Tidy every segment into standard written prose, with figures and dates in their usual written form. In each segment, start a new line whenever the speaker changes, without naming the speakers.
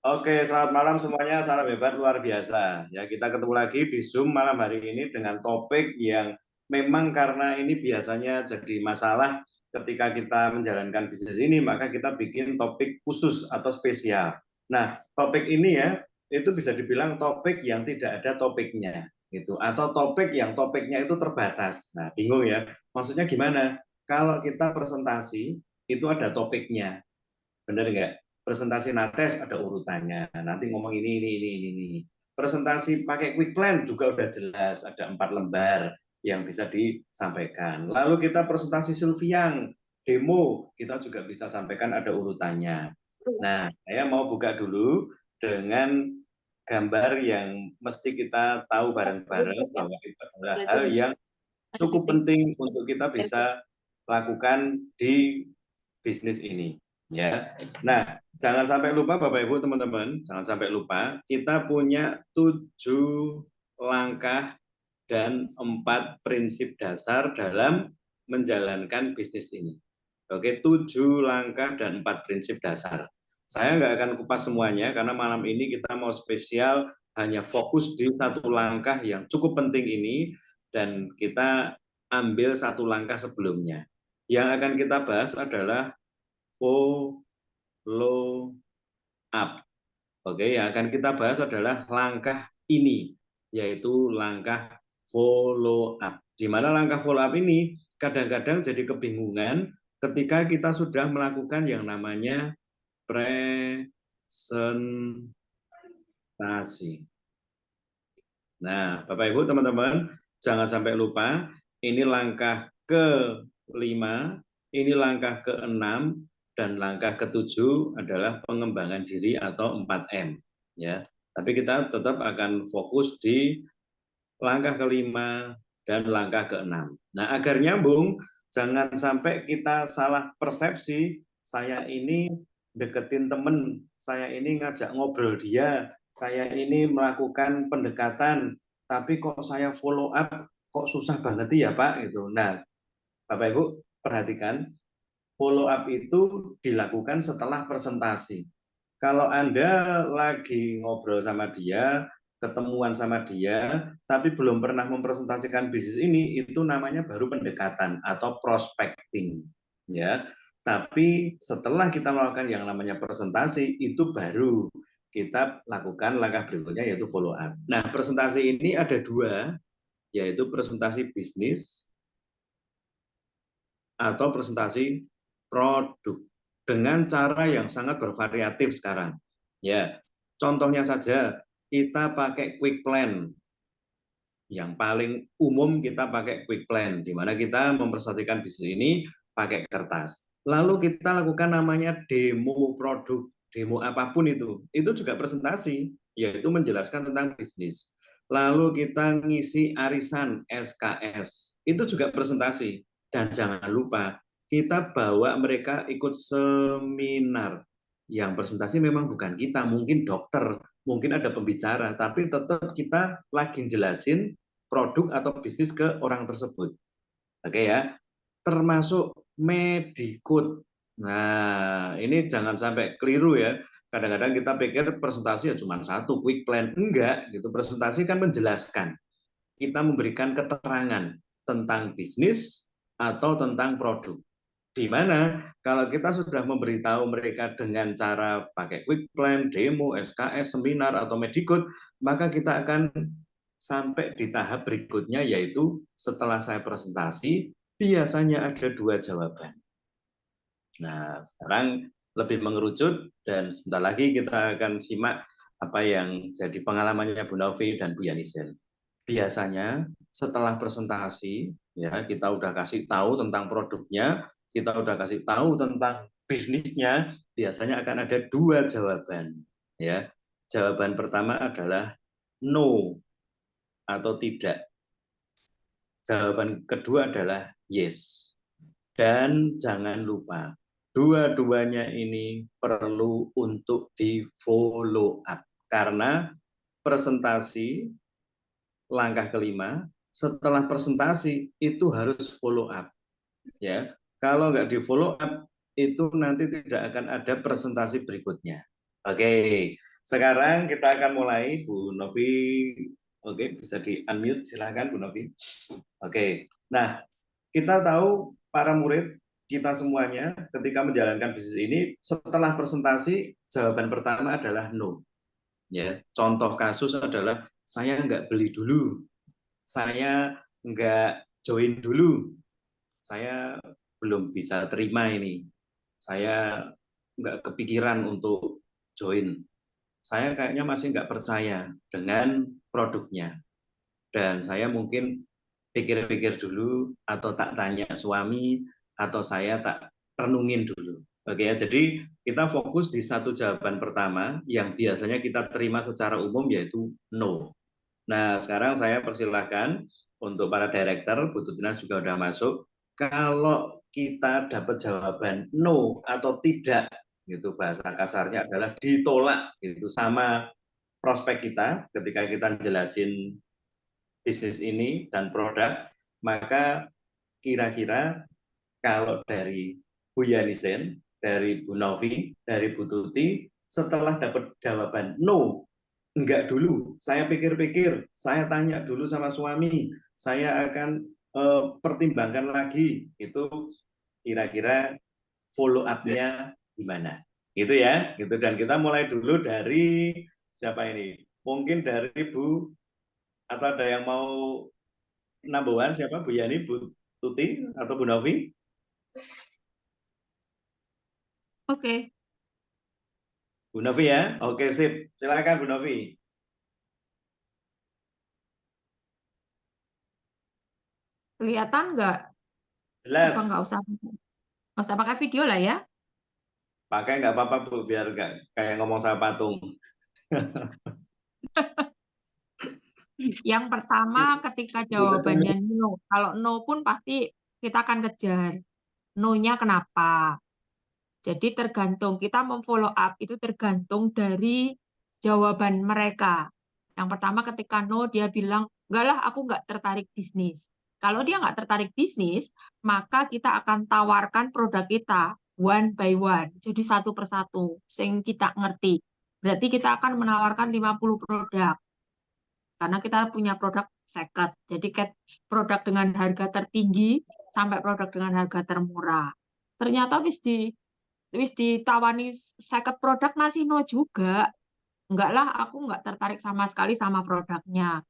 Oke, selamat malam semuanya. Salam hebat luar biasa. Ya, kita ketemu lagi di Zoom malam hari ini dengan topik yang memang karena ini biasanya jadi masalah ketika kita menjalankan bisnis ini, maka kita bikin topik khusus atau spesial. Nah, topik ini ya, itu bisa dibilang topik yang tidak ada topiknya, gitu. Atau topik yang topiknya itu terbatas. Nah, bingung ya. Maksudnya gimana? Kalau kita presentasi, itu ada topiknya. Bener nggak? Presentasi nates ada urutannya. Nanti ngomong ini. Presentasi pakai quick plan juga udah jelas, ada 4 lembar yang bisa disampaikan. Lalu kita presentasi Silviang, demo, kita juga bisa sampaikan ada urutannya. Nah, saya mau buka dulu dengan gambar yang mesti kita tahu bareng-bareng bahwa itu adalah hal yang cukup penting untuk kita bisa lakukan di bisnis ini. Ya, nah jangan sampai lupa Bapak Ibu teman-teman, jangan sampai lupa kita punya 7 langkah dan 4 prinsip dasar dalam menjalankan bisnis ini. Oke, 7 langkah dan 4 prinsip dasar. Saya nggak akan kupas semuanya karena malam ini kita mau spesial hanya fokus di 1 langkah yang cukup penting ini dan kita ambil 1 langkah sebelumnya. Yang akan kita bahas adalah follow up. Oke, yang akan kita bahas adalah langkah ini, yaitu langkah follow up. Di mana langkah follow up ini kadang-kadang jadi kebingungan ketika kita sudah melakukan yang namanya presentasi. Nah, Bapak Ibu teman-teman, jangan sampai lupa, ini langkah ke-5, ini langkah ke-6, dan langkah ke-7 adalah pengembangan diri atau 4M. Ya. Tapi kita tetap akan fokus di langkah ke-5 dan langkah ke-6. Nah, agar nyambung, jangan sampai kita salah persepsi, saya ini deketin temen, saya ini ngajak ngobrol dia, saya ini melakukan pendekatan, tapi kok saya follow up, kok susah banget ya Pak? Gitu. Nah, Bapak Ibu perhatikan, follow up itu dilakukan setelah presentasi. Kalau Anda lagi ngobrol sama dia, ketemuan sama dia, tapi belum pernah mempresentasikan bisnis ini, itu namanya baru pendekatan atau prospecting. Ya, tapi setelah kita melakukan yang namanya presentasi, itu baru kita lakukan langkah berikutnya yaitu follow up. Nah, presentasi ini ada 2, yaitu presentasi bisnis atau presentasi produk dengan cara yang sangat bervariatif sekarang. Ya, contohnya saja kita pakai quick plan. Yang paling umum kita pakai quick plan, di mana kita mempresentasikan bisnis ini pakai kertas. Lalu kita lakukan namanya demo produk, demo apapun itu juga presentasi, yaitu menjelaskan tentang bisnis. Lalu kita ngisi arisan SKS, itu juga presentasi. Dan jangan lupa, kita bawa mereka ikut seminar. Yang presentasi memang bukan kita, mungkin dokter, mungkin ada pembicara, tapi tetap kita lagi jelasin produk atau bisnis ke orang tersebut. Oke ya, termasuk Medicode. Nah, ini jangan sampai keliru ya. Kadang-kadang kita pikir presentasi ya cuma satu, quick plan. Enggak, gitu. Presentasi kan menjelaskan. Kita memberikan keterangan tentang bisnis atau tentang produk. Di mana kalau kita sudah memberitahu mereka dengan cara pakai quick plan, demo, SKS, seminar, atau Medicode, maka kita akan sampai di tahap berikutnya, yaitu setelah saya presentasi, biasanya ada 2 jawaban. Nah, sekarang lebih mengerucut, dan sebentar lagi kita akan simak apa yang jadi pengalamannya Bu Novi dan Bu Yanisen. Biasanya setelah presentasi, ya kita udah kasih tahu tentang produknya, kita udah kasih tahu tentang bisnisnya, biasanya akan ada 2 jawaban. Ya, jawaban pertama adalah no atau tidak. Jawaban kedua adalah yes. Dan jangan lupa, dua-duanya ini perlu untuk di follow up. Karena presentasi langkah ke-5, setelah presentasi itu harus follow up. Ya, kalau nggak di follow up, itu nanti tidak akan ada presentasi berikutnya. Oke, sekarang kita akan mulai, Bu Novi. Oke, bisa di-unmute, silakan Bu Novi. Oke, nah kita tahu para murid kita semuanya ketika menjalankan bisnis ini, setelah presentasi, jawaban pertama adalah no. Ya, contoh kasus adalah saya nggak beli dulu, saya nggak join dulu, saya belum bisa terima ini, saya nggak kepikiran untuk join, saya kayaknya masih nggak percaya dengan produknya, dan saya mungkin pikir-pikir dulu, atau tak tanya suami, atau saya tak renungin dulu. Oke ya, jadi kita fokus di satu jawaban pertama yang biasanya kita terima secara umum, yaitu no. Nah, sekarang saya persilahkan untuk para director, Bu Tutnas juga sudah masuk. Kalau kita dapat jawaban no atau tidak, gitu bahasa kasarnya adalah ditolak, gitu sama prospek kita ketika kita jelasin bisnis ini dan produk, maka kira-kira kalau dari Bu Yanisen, dari Bu Novi, dari Bu Tuti, setelah dapat jawaban no, enggak dulu, saya pikir-pikir, saya tanya dulu sama suami, saya akan pertimbangkan lagi, itu kira-kira follow up-nya gimana, gitu ya, gitu. Dan kita mulai dulu dari siapa ini, mungkin dari Bu, atau ada yang mau nambahan, siapa, Bu Yani, Bu Tuti, atau Bu Novi?
Oke.
Bu Novi ya, oke sip, silakan Bu Novi.
Kelihatan nggak? Apa
Jelas,
nggak usah pakai video lah ya?
pakai nggak apa-apa Bu, biar nggak kayak ngomong sama patung.
Yang pertama ketika jawabannya no. Kalau no pun pasti kita akan kejar. No-nya kenapa? Jadi tergantung, kita memfollow up itu tergantung dari jawaban mereka. Yang pertama ketika no, dia bilang, enggak lah aku nggak tertarik bisnis. Kalau dia nggak tertarik bisnis, maka kita akan tawarkan produk kita one by one. Jadi satu persatu, sing kita ngerti. Berarti kita akan menawarkan 50 produk. Karena kita punya produk second. Jadi produk dengan harga tertinggi sampai produk dengan harga termurah. Ternyata wis ditawani second produk masih no juga. Enggak lah, aku enggak tertarik sama sekali sama produknya.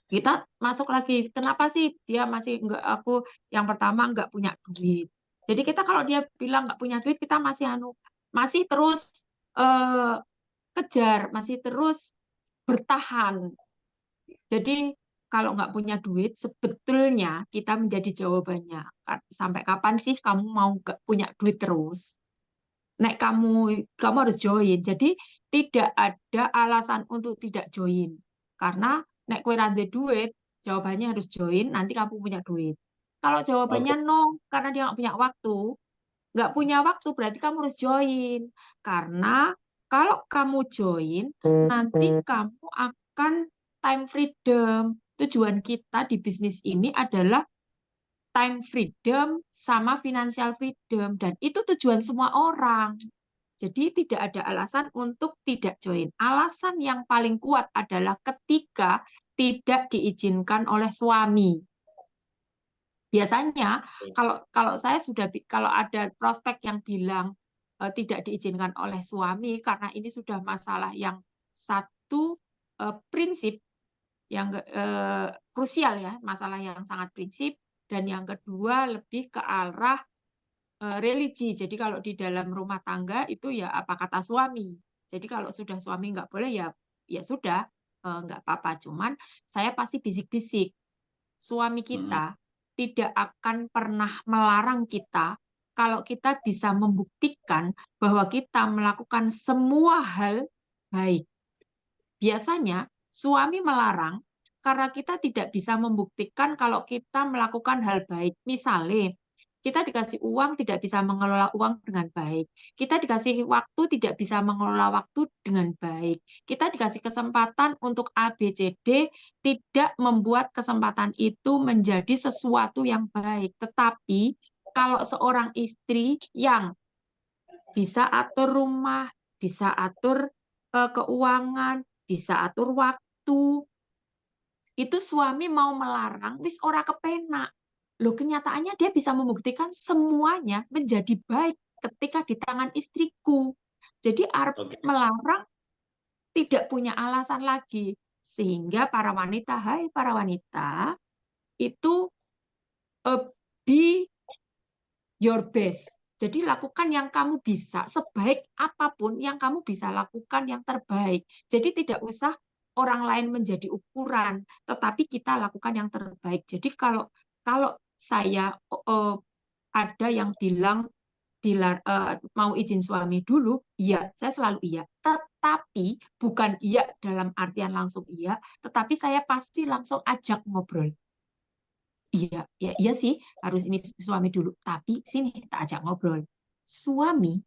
Kita masuk lagi, kenapa sih dia masih enggak, aku yang pertama enggak punya duit. Jadi kita kalau dia bilang enggak punya duit, kita masih terus eh, kejar, masih terus bertahan. Jadi kalau nggak punya duit, sebetulnya kita menjadi jawabannya. Sampai kapan sih kamu mau nggak punya duit terus? Nek kamu harus join. Jadi tidak ada alasan untuk tidak join. Karena nek kue rande duit, jawabannya harus join, nanti kamu punya duit. Kalau
Oke,
jawabannya no, karena dia nggak punya waktu berarti kamu harus join. Karena kalau kamu join, nanti kamu akan time freedom. Tujuan kita di bisnis ini adalah time freedom sama financial freedom. Dan itu tujuan semua orang. Jadi tidak ada alasan untuk tidak join. Alasan yang paling kuat adalah ketika tidak diizinkan oleh suami. Biasanya kalau saya kalau ada prospek yang bilang tidak diizinkan oleh suami karena ini sudah masalah yang satu prinsip yang krusial ya, masalah yang sangat prinsip, dan yang kedua lebih ke arah religi. Jadi kalau di dalam rumah tangga itu ya apa kata suami. Jadi kalau sudah suami nggak boleh ya ya sudah nggak apa-apa. Cuman saya pasti bisik-bisik suami kita tidak akan pernah melarang kita kalau kita bisa membuktikan bahwa kita melakukan semua hal baik. Biasanya suami melarang karena kita tidak bisa membuktikan kalau kita melakukan hal baik. Misalnya, kita dikasih uang tidak bisa mengelola uang dengan baik. Kita dikasih waktu tidak bisa mengelola waktu dengan baik. Kita dikasih kesempatan untuk A, B, C, D, tidak membuat kesempatan itu menjadi sesuatu yang baik. Tetapi kalau seorang istri yang bisa atur rumah, bisa atur keuangan, bisa atur waktu. Itu suami mau melarang, wis ora kepenak. Loh, kenyataannya dia bisa membuktikan semuanya menjadi baik ketika di tangan istriku. Jadi arep
Oke.
melarang tidak punya alasan lagi. Sehingga para wanita, hai para wanita, itu be your best. Jadi lakukan yang kamu bisa, sebaik apapun yang kamu bisa lakukan yang terbaik. Jadi tidak usah orang lain menjadi ukuran, tetapi kita lakukan yang terbaik. Jadi kalau kalau saya ada yang bilang mau izin suami dulu, iya, saya selalu iya. Tetapi bukan iya dalam artian langsung iya, tetapi saya pasti langsung ajak ngobrol. Iya, ya iya sih, harus ini suami dulu. Tapi sini kita ajak ngobrol. Suami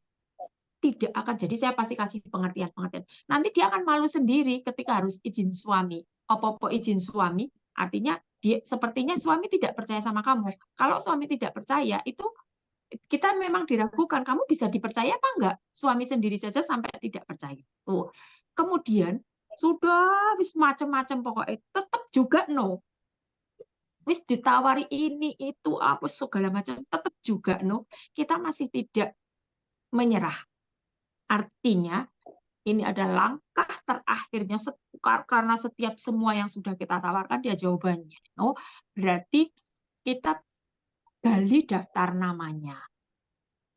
tidak akan, jadi saya pasti kasih pengertian-pengertian. Nanti dia akan malu sendiri ketika harus izin suami. Apa-apa izin suami, artinya dia sepertinya suami tidak percaya sama kamu. Kalau suami tidak percaya, itu kita memang diragukan, kamu bisa dipercaya apa enggak? Suami sendiri saja sampai tidak percaya. Oh. Kemudian sudah wis macam-macam pokoknya tetap juga no. Wis ditawari ini itu apa segala macam tetap juga no. Kita masih tidak menyerah. Artinya ini adalah langkah terakhirnya karena setiap semua yang sudah kita tawarkan dia jawabannya no. Berarti kita gali daftar namanya.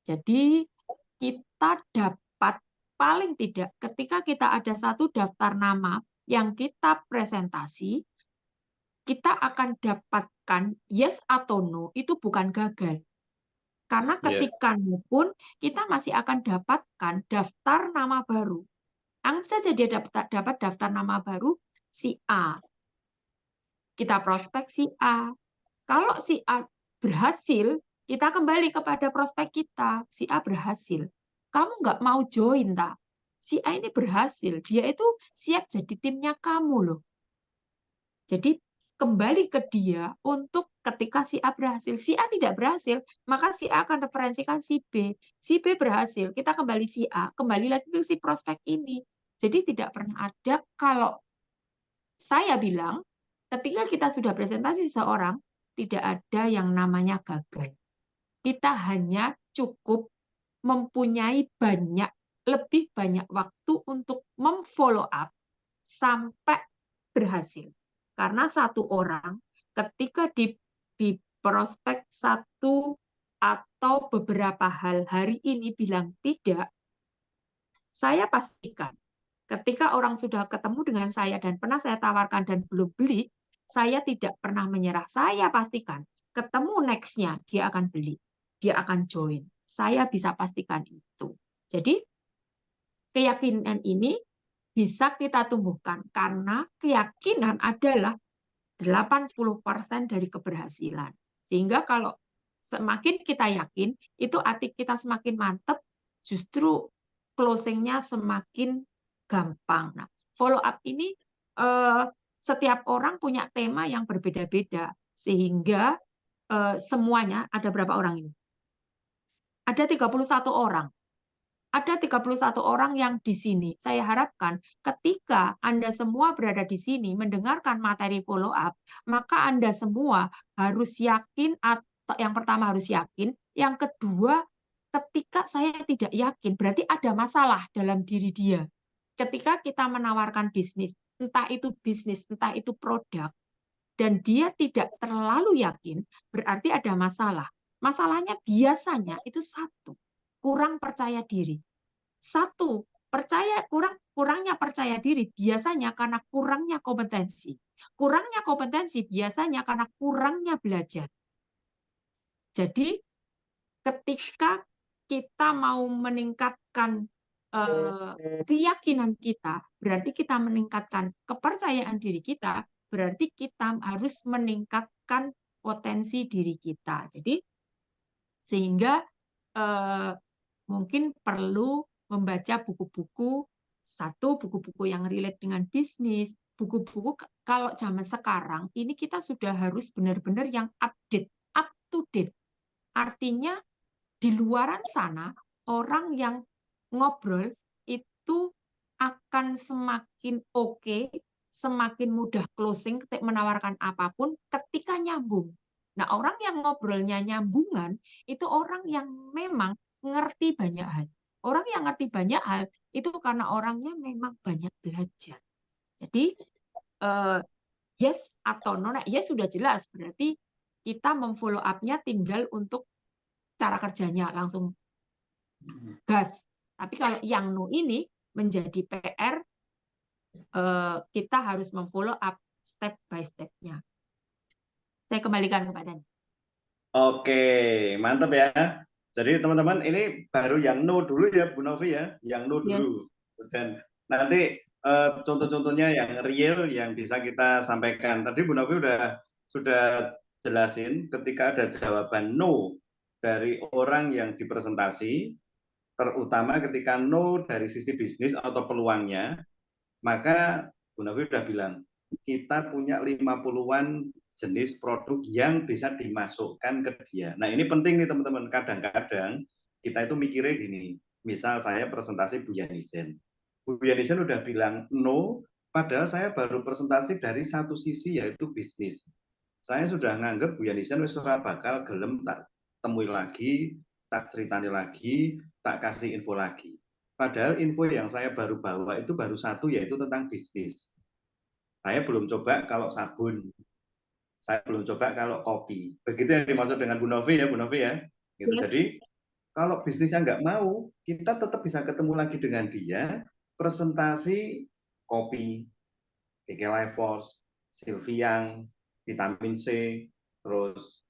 Jadi kita dapat paling tidak ketika kita ada satu daftar nama yang kita presentasi, kita akan dapatkan yes atau no, itu bukan gagal. Karena ketika no pun kita masih akan dapatkan daftar nama baru. Anggap saja dia dapat daftar nama baru si A. Kita prospek si A. Kalau si A berhasil, kita kembali kepada prospek kita. Si A berhasil. Kamu nggak mau join, tak? Si A ini berhasil. Dia itu siap jadi timnya kamu loh. Jadi kembali ke dia untuk ketika si A berhasil. Si A tidak berhasil, maka si A akan referensikan si B. Si B berhasil, kita kembali si A, kembali lagi ke si prospek ini. Jadi tidak pernah ada, kalau saya bilang, ketika kita sudah presentasi seseorang, tidak ada yang namanya gagal. Kita hanya cukup mempunyai lebih banyak waktu untuk memfollow up sampai berhasil. Karena satu orang ketika di prospek satu atau beberapa hal hari ini bilang tidak, saya pastikan ketika orang sudah ketemu dengan saya dan pernah saya tawarkan dan belum beli, saya tidak pernah menyerah. Saya pastikan ketemu next-nya dia akan beli, dia akan join. Saya bisa pastikan itu. Jadi keyakinan ini bisa kita tumbuhkan karena keyakinan adalah 80% dari keberhasilan. Sehingga kalau semakin kita yakin, itu hati kita semakin mantap, justru closing-nya semakin gampang. Nah, follow up ini setiap orang punya tema yang berbeda-beda, sehingga semuanya ada berapa orang ini? Ada 31 orang. Ada 31 orang yang di sini. Saya harapkan ketika Anda semua berada di sini mendengarkan materi follow up, maka Anda semua harus yakin, atau yang pertama harus yakin, yang kedua ketika saya tidak yakin, berarti ada masalah dalam diri dia. Ketika kita menawarkan bisnis, entah itu bisnis, entah itu produk, dan dia tidak terlalu yakin, berarti ada masalah. Masalahnya biasanya itu satu, kurang percaya diri. Satu, kurangnya percaya diri biasanya karena kurangnya kompetensi. Kurangnya kompetensi biasanya karena kurangnya belajar. Jadi ketika kita mau meningkatkan keyakinan kita, berarti kita meningkatkan kepercayaan diri kita, berarti kita harus meningkatkan potensi diri kita. Jadi sehingga mungkin perlu membaca buku-buku, satu buku-buku yang relate dengan bisnis, buku-buku kalau zaman sekarang ini kita sudah harus benar-benar yang update, up to date. Artinya di luaran sana orang yang ngobrol itu akan semakin oke, semakin mudah closing, menawarkan apapun ketika nyambung. Nah, orang yang ngobrolnya nyambungan, itu orang yang memang ngerti banyak hal. Orang yang ngerti banyak hal, itu karena orangnya memang banyak belajar. Jadi, yes atau no, nah, yes sudah jelas, berarti kita memfollow up-nya tinggal untuk cara kerjanya, langsung gas. Tapi kalau yang no ini menjadi PR, kita harus memfollow up step by step-nya. Saya kembalikan ke Pak Chan.
Oke, mantap ya. Jadi teman-teman ini baru yang no dulu ya Bu Novi ya, yang no dulu. Dan nanti contoh-contohnya yang real yang bisa kita sampaikan. Tadi Bu Novi sudah jelasin ketika ada jawaban no dari orang yang dipresentasi, terutama ketika no dari sisi bisnis atau peluangnya, maka Bu Novi sudah bilang, kita punya 50-an jenis produk yang bisa dimasukkan ke dia. Nah ini penting nih teman-teman, kadang-kadang kita itu mikirnya gini, misal saya presentasi Bu Yanisen. Bu Yanisen udah bilang no, padahal saya baru presentasi dari satu sisi yaitu bisnis. Saya sudah nganggep Bu Yanisen wis ora bakal gelem tak temui lagi, tak ceritani lagi, tak kasih info lagi. Padahal info yang saya baru bawa itu baru satu, yaitu tentang bisnis. Saya belum coba kalau sabun, saya belum coba kalau kopi. Begitu yang dimaksud dengan Bu Novi ya, Bu Novi ya. Gitu.
Yes.
Jadi kalau bisnisnya nggak mau, kita tetap bisa ketemu lagi dengan dia, presentasi kopi, KK Life Force, Silviang, vitamin C, terus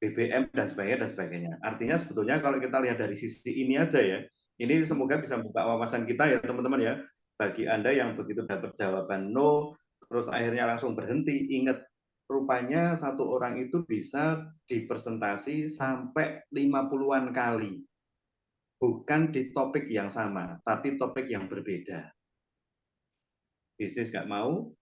BBM dan sebagainya. Artinya sebetulnya kalau kita lihat dari sisi ini aja ya, ini semoga bisa membuka wawasan kita ya teman-teman ya. Bagi Anda yang begitu dapat jawaban no, terus akhirnya langsung berhenti, ingat rupanya satu orang itu bisa dipresentasi sampai 50-an kali. Bukan di topik yang sama, tapi topik yang berbeda. Bisnis nggak mau,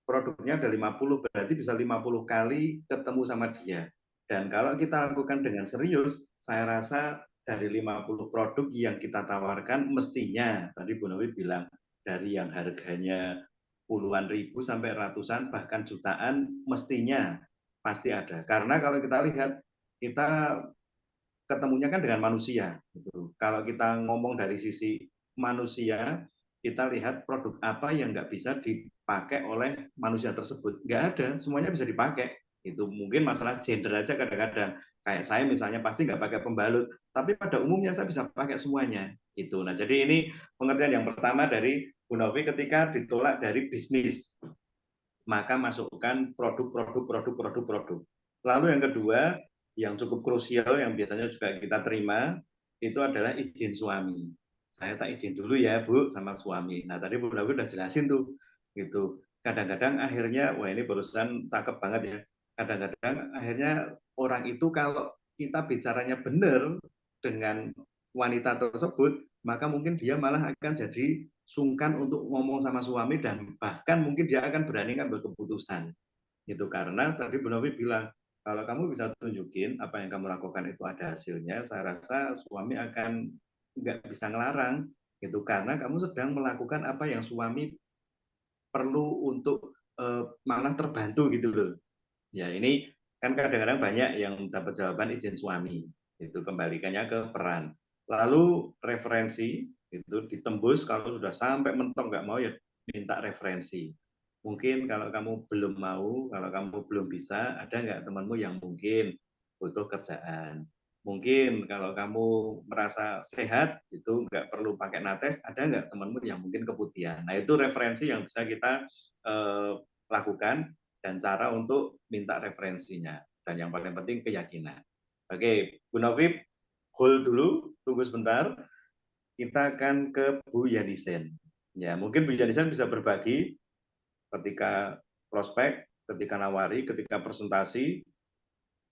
produknya ada 50, berarti bisa 50 kali ketemu sama dia. Dan kalau kita lakukan dengan serius, saya rasa dari 50 produk yang kita tawarkan, mestinya, tadi Bu Novi bilang, dari yang harganya puluhan ribu sampai ratusan, bahkan jutaan, mestinya pasti ada. Karena kalau kita lihat, kita ketemunya kan dengan manusia. Kalau kita ngomong dari sisi manusia, kita lihat produk apa yang nggak bisa dipakai oleh manusia tersebut. Nggak ada, semuanya bisa dipakai. Itu mungkin masalah gender aja kadang-kadang. Kayak saya misalnya pasti nggak pakai pembalut, tapi pada umumnya saya bisa pakai semuanya. Gitu. Nah, jadi ini pengertian yang pertama dari Bu Novi ketika ditolak dari bisnis. Maka masukkan produk. Lalu yang kedua, yang cukup krusial yang biasanya juga kita terima, itu adalah izin suami. Saya tak izin dulu ya Bu sama suami. Nah tadi Bu Dawi udah jelasin tuh, gitu. Kadang-kadang akhirnya, wah ini barusan cakep banget ya. Kadang-kadang akhirnya orang itu kalau kita bicaranya benar dengan wanita tersebut, maka mungkin dia malah akan jadi sungkan untuk ngomong sama suami dan bahkan mungkin dia akan berani ngambil keputusan. Itu karena tadi Bu Novi bilang, kalau kamu bisa tunjukin apa yang kamu lakukan itu ada hasilnya, saya rasa suami akan nggak bisa ngelarang, itu karena kamu sedang melakukan apa yang suami perlu untuk malah terbantu gitu loh. Ya ini kan kadang-kadang banyak yang dapat jawaban izin suami, itu kembalikannya ke peran. Lalu referensi itu ditembus kalau sudah sampai mentok nggak mau ya minta referensi. Mungkin kalau kamu belum mau, kalau kamu belum bisa, ada nggak temanmu yang mungkin butuh kerjaan. Mungkin kalau kamu merasa sehat, itu nggak perlu pakai nates, ada nggak temanmu yang mungkin keputihan. Nah itu referensi yang bisa kita lakukan dan cara untuk minta referensinya. Dan yang paling penting keyakinan. Oke, Bu Novib, hold dulu, tunggu sebentar. Kita akan ke Bu Yanisen. Ya, mungkin Bu Yanisen bisa berbagi ketika prospek, ketika nawari, ketika presentasi,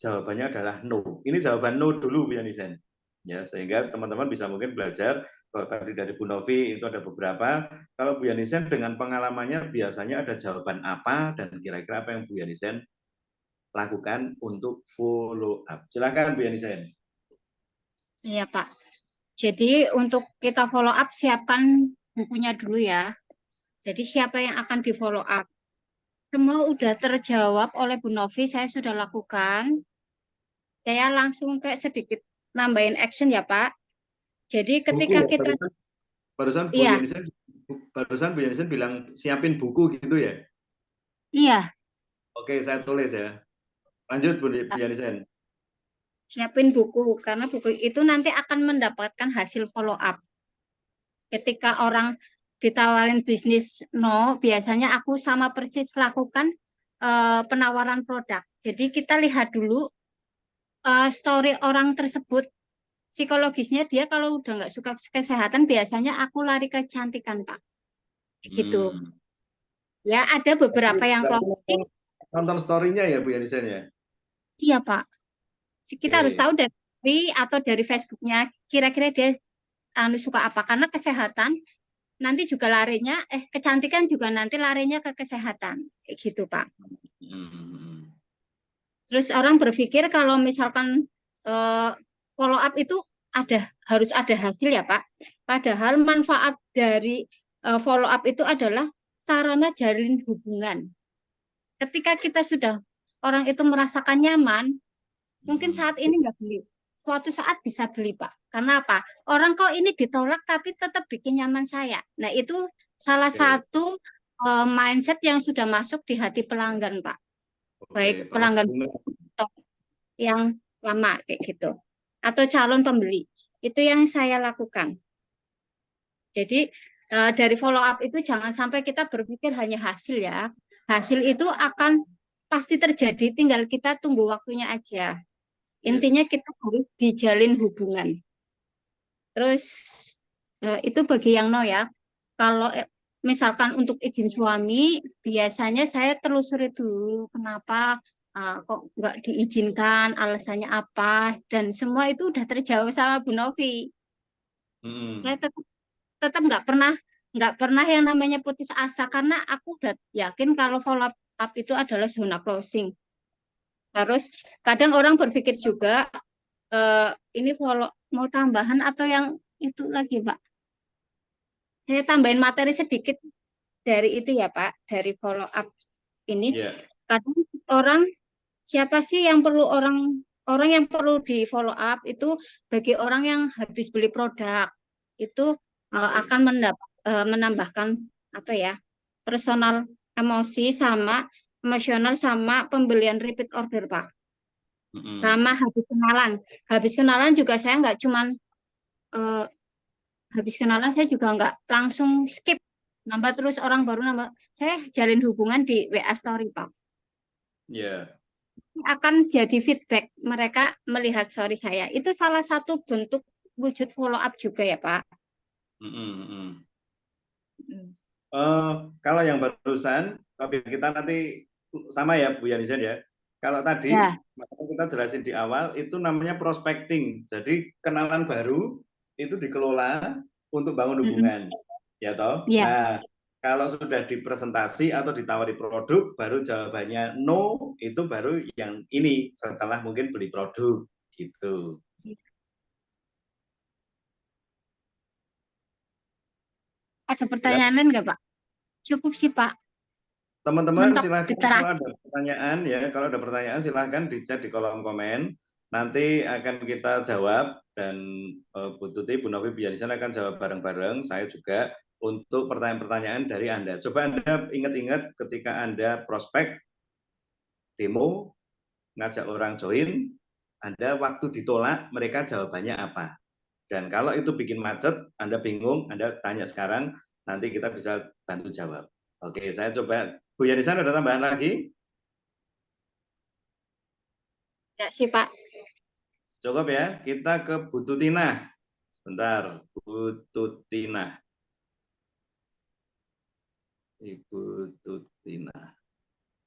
jawabannya adalah no. Ini jawaban no dulu Bu Yanisen. Ya, sehingga teman-teman bisa mungkin belajar. Kalau tadi dari Bu Novi itu ada beberapa. Kalau Bu Yanisen dengan pengalamannya biasanya ada jawaban apa dan kira-kira apa yang Bu Yanisen lakukan untuk follow up. Silakan Bu Yanisen.
Iya Pak. Jadi untuk kita follow up, siapkan bukunya dulu ya. Jadi siapa yang akan di follow up? Semua udah terjawab oleh Bu Novi, saya sudah lakukan. Saya langsung kayak sedikit nambahin action ya Pak. Jadi
Buku
ketika
ya,
kita,
barusan
iya,
Bu Yanisen bilang siapin buku gitu ya.
iya,
Oke, saya tulis ya. Lanjut Bu Yanisen.
siapin buku karena buku itu nanti akan mendapatkan hasil follow up. Ketika orang ditawarin bisnis no, biasanya aku sama persis lakukan penawaran produk. Jadi kita lihat dulu story orang tersebut, psikologisnya dia kalau udah nggak suka kesehatan, biasanya aku lari ke kecantikan Pak. Gitu. Ya ada beberapa yang closing.
Nonton story-nya ya Bu Yanisen ya.
Iya Pak. Kita harus
Oke.
tahu dari atau dari Facebooknya kira-kira dia suka apa, karena kesehatan nanti juga larinya kecantikan juga nanti larinya ke kesehatan kayak gitu Pak. Terus orang berpikir kalau misalkan follow up itu harus ada hasil ya Pak. Padahal manfaat dari follow up itu adalah sarana jalin hubungan. Ketika kita sudah orang itu merasakan nyaman, mungkin saat ini nggak beli, suatu saat bisa beli Pak. Karena apa? Orang kok ini ditolak tapi tetap bikin nyaman saya. Nah itu salah satu mindset yang sudah masuk di hati pelanggan Pak. Baik pelanggan yang lama kayak gitu. Atau calon pembeli. Itu yang saya lakukan. Jadi dari follow up itu jangan sampai kita berpikir hanya hasil ya. Hasil itu akan pasti terjadi, tinggal kita tunggu waktunya aja. Intinya kita harus dijalin hubungan. Terus itu bagi yang no ya. Kalau misalkan untuk izin suami, biasanya saya telusuri dulu kenapa kok nggak diizinkan, alasannya apa, dan semua itu udah terjawab sama Bu Novi. Saya tetap nggak pernah yang namanya putus asa karena aku udah yakin kalau follow up itu adalah zona closing. Terus kadang orang berpikir juga ini follow mau tambahan atau yang itu lagi Pak. Saya tambahin materi sedikit dari itu ya Pak, dari follow up ini. Kadang orang siapa sih yang perlu orang yang perlu di follow up itu bagi orang yang habis beli produk itu akan menambahkan apa ya, personal emosi sama emosional sama pembelian repeat order Pak. Sama habis kenalan juga saya nggak cuman habis kenalan saya juga nggak langsung skip, nambah terus orang baru nambah, saya jalin hubungan di WA story Pak. Akan jadi feedback mereka melihat story saya, itu salah satu bentuk wujud follow up juga ya Pak.
Kalau yang barusan topik kita nanti sama ya Bu Yanisen ya. Kalau tadi kita jelasin di awal itu namanya prospecting. Jadi kenalan baru itu dikelola untuk bangun hubungan, ya toh. Nah, kalau sudah dipresentasi atau ditawari produk, baru jawabannya no, itu baru yang ini setelah mungkin beli produk gitu.
Ada pertanyaan lain nggak Pak? Cukup sih Pak.
Teman-teman silahkan kalau ada pertanyaan ya, kalau ada pertanyaan silahkan di-chat di kolom komen. Nanti akan kita jawab dan Bu Tuti, Bu Novi, Bu Yanisen akan jawab bareng-bareng. Saya juga untuk pertanyaan-pertanyaan dari Anda. Coba Anda ingat-ingat ketika Anda prospek demo, ngajak orang join, Anda waktu ditolak, mereka jawabannya apa? Dan kalau itu bikin macet, Anda bingung, Anda tanya sekarang, nanti kita bisa bantu jawab. Oke, saya coba. Bu Yanisen ada tambahan lagi?
Ya sih Pak.
Cukup ya, kita ke Bu Tutina. Sebentar, Bu Tutina. Ibu Tutina.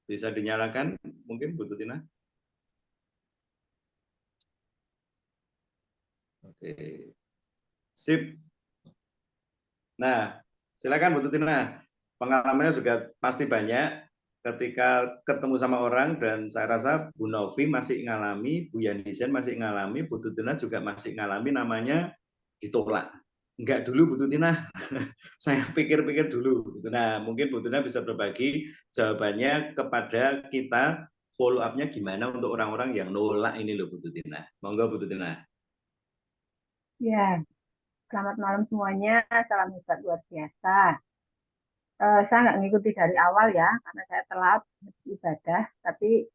Bisa dinyalakan mungkin Bu Tutina? Oke. Sip. Nah, silakan Bu Tutina. Pengalamannya juga pasti banyak ketika ketemu sama orang, dan saya rasa Bu Novi masih ngalami, Bu Yanisen masih ngalami, Bu Tutina juga masih ngalami, namanya ditolak. Enggak dulu Bu Tutina, saya pikir-pikir dulu. Nah, mungkin Bu Tutina bisa berbagi jawabannya kepada kita, follow up-nya gimana untuk orang-orang yang nolak ini loh Bu Tutina. Monggo Bu Tutina.
Ya, selamat malam semuanya. Salam hebat luar biasa. Saya nggak ngikuti dari awal ya, karena saya telat ibadah, tapi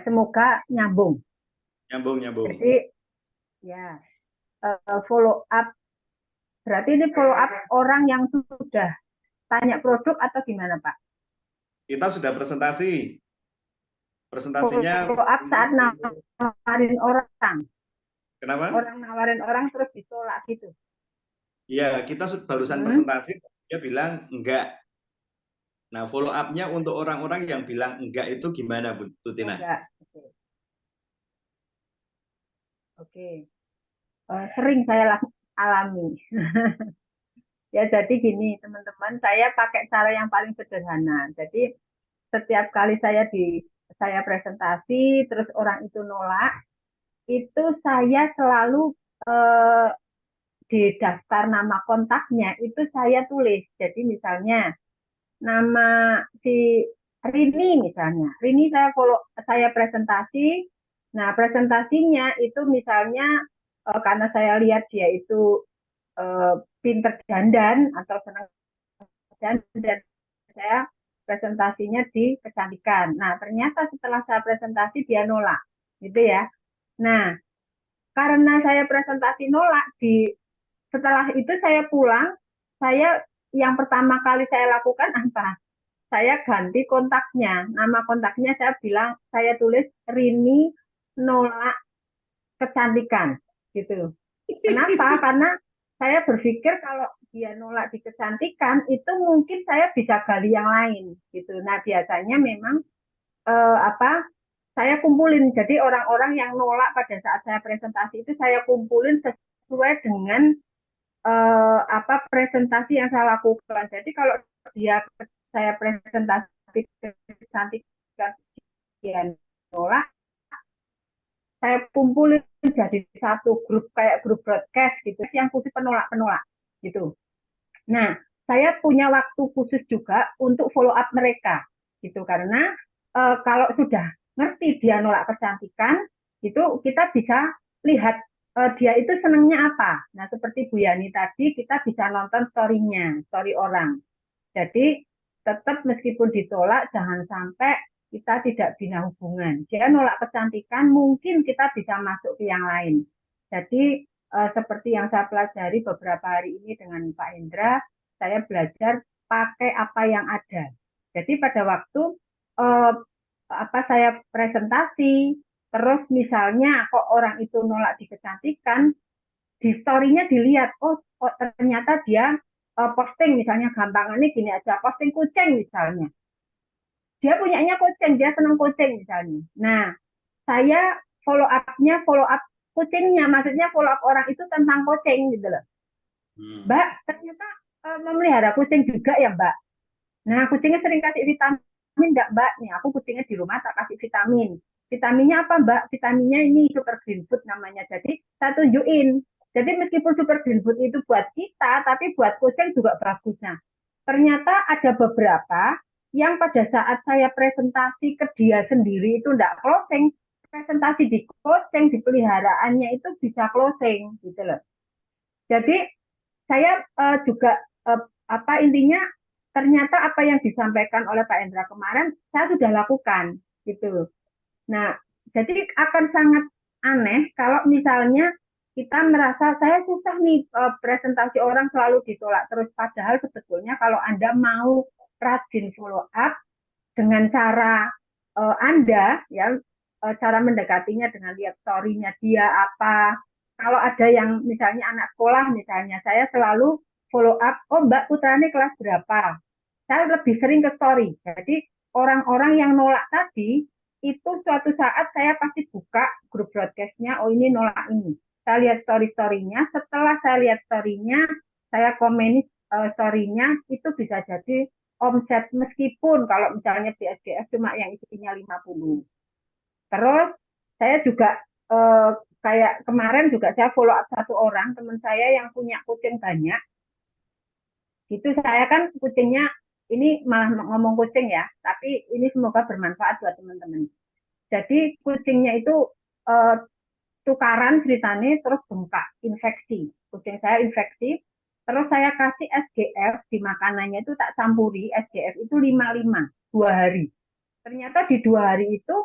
semoga nyambung.
Nyambung.
Jadi ya, follow up. Berarti ini follow up orang yang sudah tanya produk atau gimana Pak?
Kita sudah presentasi. Presentasinya
Follow up saat nawarin orang.
kenapa?
Orang nawarin orang terus ditolak gitu.
Iya, kita barusan presentasi, dia bilang enggak. Nah, follow up-nya untuk orang-orang yang bilang enggak itu gimana, Bu Tutina?
Enggak. Oke. Sering saya alami. Ya, jadi gini, teman-teman, saya pakai cara yang paling sederhana. Jadi, setiap kali saya presentasi, terus orang itu nolak, itu saya selalu di daftar nama kontaknya, itu saya tulis. Jadi, misalnya, nama si Rini misalnya. Rini saya presentasi. Nah, presentasinya itu misalnya karena saya lihat dia itu pinter dandan atau senang dandan, saya presentasinya di kecantikan. Nah, ternyata setelah saya presentasi dia nolak, gitu ya. Nah, karena saya presentasi nolak, setelah itu saya pulang, yang pertama kali saya lakukan apa? Saya ganti kontaknya. Nama kontaknya saya tulis Rini nolak kecantikan, gitu. Kenapa? Karena saya berpikir kalau dia nolak di kecantikan, itu mungkin saya bisa gali yang lain, gitu. Nah, biasanya memang saya kumpulin. Jadi orang-orang yang nolak pada saat saya presentasi itu saya kumpulin sesuai dengan presentasi yang saya lakukan. Jadi kalau saya presentasi kecantikan dia nolak, saya kumpulin jadi satu grup kayak grup broadcast gitu yang khusus penolak gitu. Nah, saya punya waktu khusus juga untuk follow up mereka gitu, karena kalau sudah ngerti dia nolak kecantikan itu kita bisa lihat dia itu senangnya apa. Nah, seperti Bu Yani tadi, kita bisa nonton story-nya, story orang. Jadi tetap meskipun ditolak jangan sampai kita tidak bina hubungan. Dia nolak kecantikan, mungkin kita bisa masuk ke yang lain. Jadi seperti yang saya pelajari beberapa hari ini dengan Pak Indra, saya belajar pakai apa yang ada. Jadi pada waktu saya presentasi, terus misalnya kok orang itu nolak di kecantikan, di story-nya dilihat, oh ternyata dia posting misalnya gampangannya gini aja, posting kucing misalnya. Dia punyanya kucing, dia senang kucing misalnya. Nah, saya follow up kucingnya, maksudnya follow up orang itu tentang kucing gitu loh. Mbak, ternyata memelihara kucing juga ya Mbak. Nah, kucingnya sering kasih vitamin enggak Mbak? Nih, aku kucingnya di rumah tak kasih vitamin. Vitaminnya apa Mbak? Vitaminnya ini super green food namanya. Jadi saya tunjukin. Jadi meskipun super green food itu buat kita, tapi buat kucing juga bagus. Nah, ternyata ada beberapa yang pada saat saya presentasi ke dia sendiri itu enggak closing, presentasi di kucing, di peliharaannya itu bisa closing gitu loh. Jadi saya juga intinya ternyata apa yang disampaikan oleh Pak Endra kemarin saya sudah lakukan gitu. Nah, jadi akan sangat aneh kalau misalnya kita merasa saya susah nih presentasi orang selalu ditolak terus, padahal sebetulnya kalau Anda mau rajin follow up dengan cara Anda ya, cara mendekatinya dengan lihat story-nya dia apa. Kalau ada yang misalnya anak sekolah misalnya, saya selalu follow up, oh Mbak Putrane kelas berapa? Saya lebih sering ke story. Jadi orang-orang yang nolak tadi, itu suatu saat saya pasti buka grup broadcast-nya, oh ini nolak ini. Saya lihat story-story-nya, setelah saya lihat story-nya, saya komen story-nya, itu bisa jadi omset meskipun kalau misalnya BSDF cuma yang isinya 50. Terus saya juga kayak kemarin juga saya follow up satu orang teman saya yang punya kucing banyak. Itu saya kan kucingnya ini malah ngomong kucing ya, tapi ini semoga bermanfaat buat teman-teman. Jadi kucingnya itu tukaran ceritanya terus bengkak, infeksi. Kucing saya infeksi, terus saya kasih SGF di makanannya itu tak campuri, SGF itu 55, 2 hari. Ternyata di 2 hari itu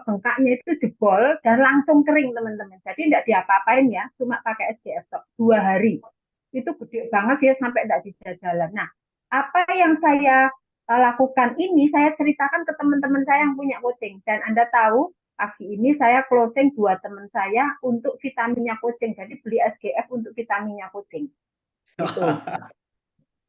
bengkaknya itu jebol dan langsung kering teman-teman. Jadi tidak diapa-apain ya, cuma pakai SGF 2 hari. Itu gede banget ya sampai tidak bisa jalan. Nah, apa yang saya lakukan ini saya ceritakan ke teman-teman saya yang punya kucing. Dan Anda tahu, pagi ini saya closing 2 teman saya untuk vitaminnya kucing. Jadi beli SGF untuk vitaminnya kucing. Gitu.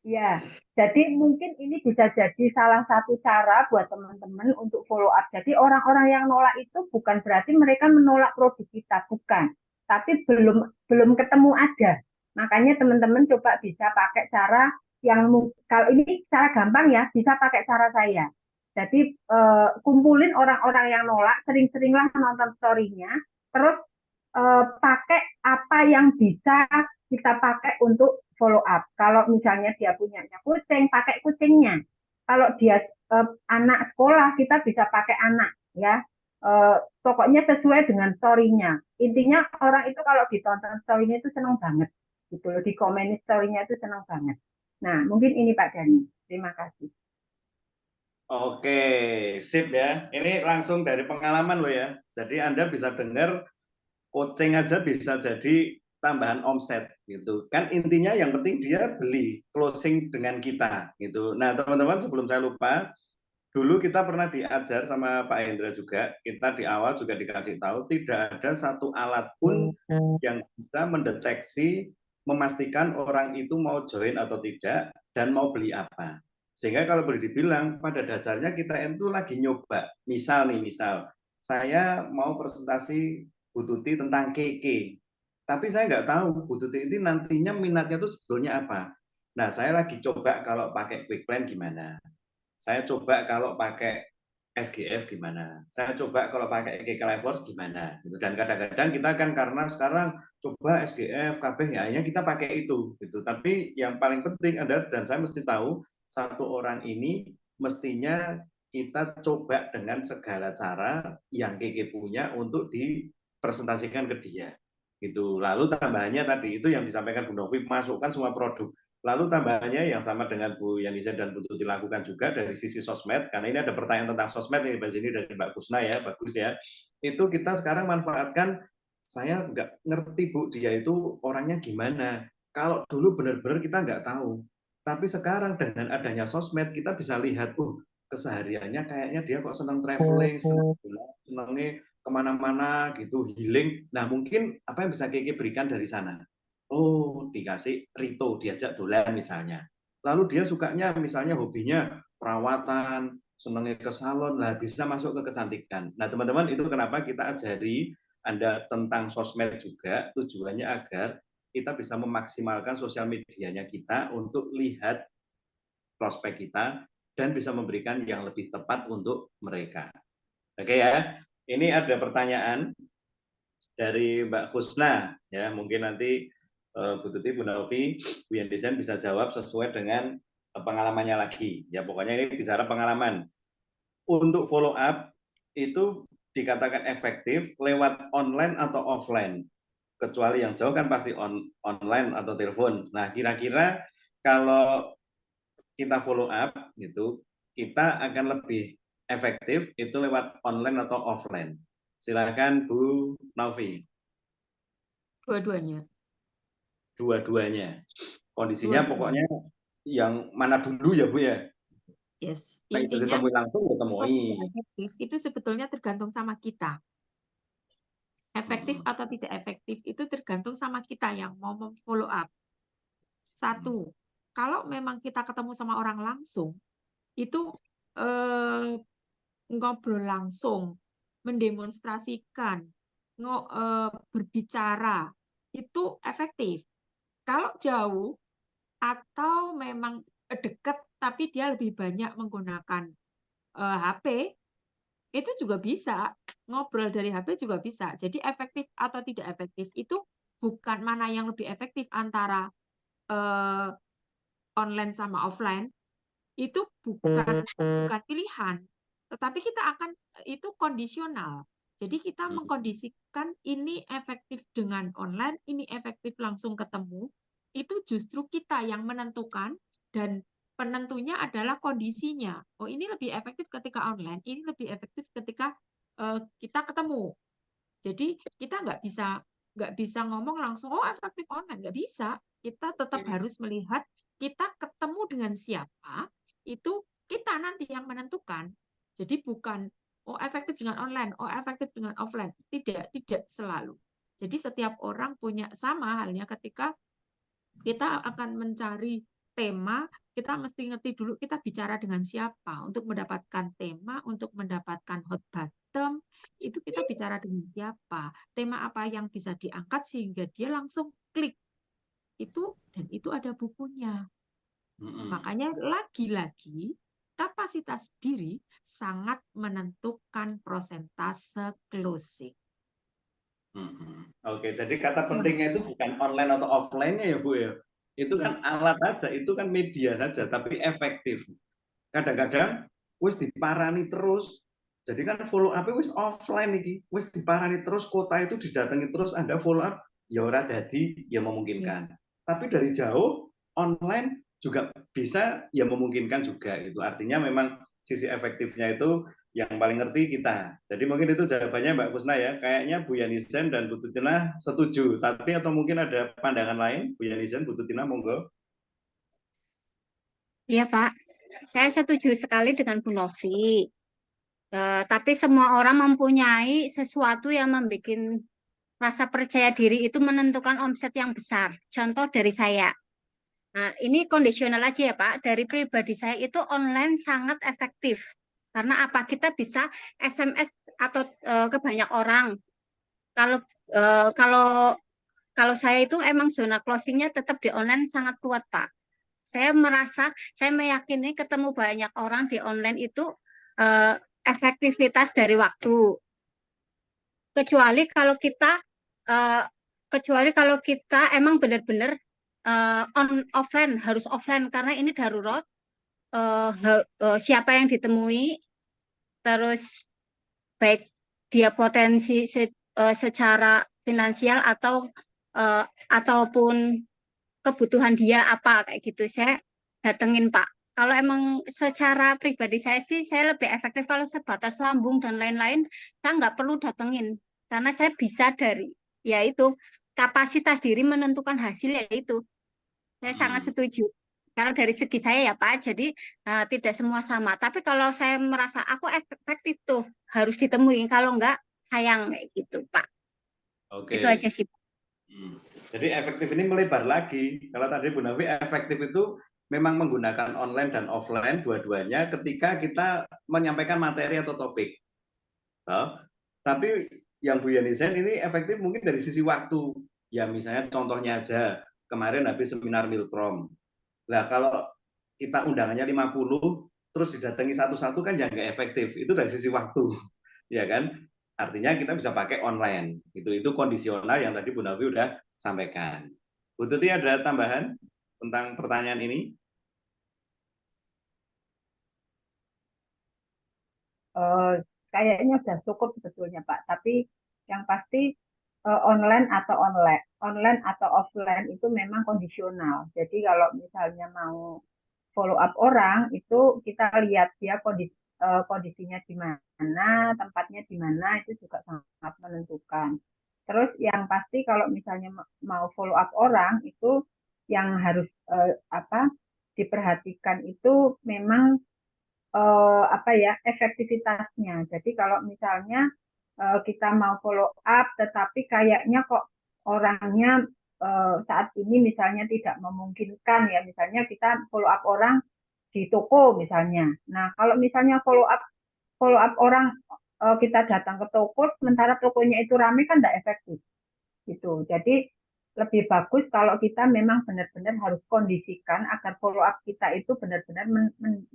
Ya, jadi mungkin ini bisa jadi salah satu cara buat teman-teman untuk follow up. Jadi orang-orang yang nolak itu bukan berarti mereka menolak produk kita, bukan. Tapi belum ketemu ada. Makanya teman-teman coba bisa pakai cara yang kalau ini cara gampang ya, bisa pakai cara saya. Jadi kumpulin orang-orang yang nolak, sering-seringlah nonton story-nya, terus pakai apa yang bisa kita pakai untuk follow up. Kalau misalnya dia punya kucing, pakai kucingnya. Kalau dia anak sekolah, kita bisa pakai anak, ya. Pokoknya sesuai dengan story-nya. Intinya orang itu kalau ditonton story-nya itu senang banget, gitu loh. Di komen story-nya itu senang banget. Nah, mungkin ini Pak Dhani. Terima kasih.
Oke, sip ya. Ini langsung dari pengalaman loh ya. Jadi Anda bisa dengar kucing aja bisa jadi tambahan omset gitu. Kan intinya yang penting dia beli, closing dengan kita gitu. Nah, teman-teman sebelum saya lupa, dulu kita pernah diajar sama Pak Hendra juga, kita di awal juga dikasih tahu tidak ada satu alat pun yang bisa mendeteksi, memastikan orang itu mau join atau tidak dan mau beli apa. Sehingga kalau boleh dibilang pada dasarnya kita itu lagi nyoba. Misal saya mau presentasi Bu Tuti tentang keke, tapi saya nggak tahu Bu Tuti ini nantinya minatnya itu sebetulnya apa. Nah, saya lagi coba kalau pakai quick plan gimana. Saya coba kalau pakai SGF gimana. Saya coba kalau pakai KK-Levels gimana. Dan kadang-kadang kita kan karena sekarang coba SGF, KB, ya hanya kita pakai itu. Gitu. Tapi yang paling penting adalah, dan saya mesti tahu, satu orang ini mestinya kita coba dengan segala cara yang KK punya untuk dipresentasikan ke dia. Gitu. Lalu tambahannya tadi itu yang disampaikan Bu Novi, masukkan semua produk. Lalu tambahannya yang sama dengan Bu Yanisa dan Bu Tuti lakukan juga dari sisi sosmed, karena ini ada pertanyaan tentang sosmed ini Mbak Zini dari Mbak Kusna ya, bagus ya. Itu kita sekarang manfaatkan, saya nggak ngerti Bu, dia itu orangnya gimana. Kalau dulu benar-benar kita nggak tahu. Tapi sekarang dengan adanya sosmed, kita bisa lihat, kesehariannya kayaknya dia kok senang traveling, senangnya kemana-mana gitu, healing. Nah mungkin apa yang bisa Kiki berikan dari sana? Oh, dikasih Rito, diajak dolan misalnya. Lalu dia sukanya misalnya hobinya perawatan, senangnya ke salon, lah bisa masuk ke kecantikan. Nah teman-teman itu kenapa kita ajari Anda tentang sosmed juga, tujuannya agar kita bisa memaksimalkan sosial medianya kita untuk lihat prospek kita dan bisa memberikan yang lebih tepat untuk mereka. Oke ya, ini ada pertanyaan dari Mbak Husna, ya mungkin nanti Bu Tuti, Bu Novi, Bu Yandisen bisa jawab sesuai dengan pengalamannya lagi. Ya pokoknya ini bicara pengalaman. Untuk follow up itu dikatakan efektif lewat online atau offline. Kecuali yang jauh kan pasti online atau telepon. Nah kira-kira kalau kita follow up gitu, kita akan lebih efektif itu lewat online atau offline. Silakan Bu Novi.
Dua-duanya.
Dua-duanya. Kondisinya pokoknya yang mana dulu ya Bu ya?
Yes,
Nah, itu
intinya
ditemui langsung ditemui.
efektif itu sebetulnya tergantung sama kita. Efektif atau tidak efektif itu tergantung sama kita yang mau memfollow up. Satu, kalau memang kita ketemu sama orang langsung, itu ngobrol langsung, mendemonstrasikan, berbicara, itu efektif. Kalau jauh atau memang dekat tapi dia lebih banyak menggunakan HP, itu juga bisa. Ngobrol dari HP juga bisa. Jadi efektif atau tidak efektif itu bukan mana yang lebih efektif antara eh, online sama offline, itu bukan pilihan, tetapi kita akan itu kondisional. Jadi kita mengkondisikan ini efektif dengan online, ini efektif langsung ketemu, itu justru kita yang menentukan dan penentunya adalah kondisinya. Oh, ini lebih efektif ketika online, ini lebih efektif ketika kita ketemu. Jadi kita nggak bisa ngomong langsung oh efektif online, nggak bisa. Kita tetap harus melihat kita ketemu dengan siapa, itu kita nanti yang menentukan. Jadi bukan oh efektif dengan online, oh efektif dengan offline. Tidak selalu. Jadi setiap orang punya sama halnya ketika kita akan mencari tema, kita mesti ngerti dulu kita bicara dengan siapa untuk mendapatkan tema, untuk mendapatkan hot button, itu kita bicara dengan siapa, tema apa yang bisa diangkat sehingga dia langsung klik itu, dan itu ada bukunya. Makanya lagi-lagi kapasitas diri sangat menentukan persentase closing.
Oke, jadi kata pentingnya itu bukan online atau offline-nya ya Bu ya. Itu kan alat aja, itu kan media saja, tapi efektif. Kadang-kadang wis diparani terus. Jadi kan follow up wis offline iki, wis diparani terus, kota itu didatangi terus, Anda follow up ya ora dadi ya memungkinkan. Tapi dari jauh online juga bisa ya memungkinkan juga gitu. Artinya memang sisi efektifnya itu yang paling ngerti kita. Jadi mungkin itu jawabannya Mbak Kusna ya. Kayaknya Bu Yanisen dan Bu Tutina setuju. Tapi atau mungkin ada pandangan lain, Bu Yanisen, Bu Tutina, monggo.
Iya Pak, saya setuju sekali dengan Bu Novi. Tapi semua orang mempunyai sesuatu yang membuat rasa percaya diri itu menentukan omset yang besar. Contoh dari saya. Nah, ini kondisional aja ya Pak. Dari pribadi saya itu online sangat efektif. Karena apa? Kita bisa SMS atau ke banyak orang. Kalau eh, kalau kalau saya itu emang zona closingnya tetap di online sangat kuat Pak. Saya meyakini ketemu banyak orang di online itu eh, efektivitas dari waktu. Kecuali kalau kita eh, kecuali kalau kita emang benar-benar offline, harus offline karena ini darurat. Siapa yang ditemui, terus baik dia potensi secara finansial ataupun kebutuhan dia apa kayak gitu, saya datengin Pak. Kalau emang secara pribadi saya sih, saya lebih efektif kalau sebatas lambung dan lain-lain, saya nggak perlu datengin. Karena saya bisa yaitu kapasitas diri menentukan hasil, yaitu. Saya sangat setuju. Kalau dari segi saya ya Pak, jadi tidak semua sama. Tapi kalau saya merasa aku efektif tuh, harus ditemui. Kalau enggak, sayang kayak gitu Pak.
Oke.
Itu aja sih Pak.
Jadi efektif ini melebar lagi. Kalau tadi Bu Nafi efektif itu memang menggunakan online dan offline dua-duanya ketika kita menyampaikan materi atau topik. Tapi yang Bu Yanisen ini efektif mungkin dari sisi waktu. Ya misalnya contohnya aja, kemarin habis seminar Milprom. Nah kalau kita undangannya 50, terus didatangi satu-satu kan ya nggak efektif. Itu dari sisi waktu. Ya kan? Artinya kita bisa pakai online. Itu kondisional yang tadi Bu Nafi udah sampaikan. Bu Tuti ada tambahan tentang pertanyaan ini?
Kayaknya sudah cukup sebetulnya Pak. Tapi yang pasti online atau offline itu memang kondisional. Jadi kalau misalnya mau follow up orang itu kita lihat dia kondisinya di mana, tempatnya di mana, itu juga sangat menentukan. Terus yang pasti kalau misalnya mau follow up orang itu yang harus diperhatikan itu memang efektivitasnya. Jadi kalau misalnya kita mau follow up tetapi kayaknya kok orangnya saat ini misalnya tidak memungkinkan ya, misalnya kita follow up orang di toko misalnya. Nah, kalau misalnya follow up orang kita datang ke toko sementara tokonya itu ramai kan tidak efektif gitu. Jadi lebih bagus kalau kita memang benar-benar harus kondisikan agar follow up kita itu benar-benar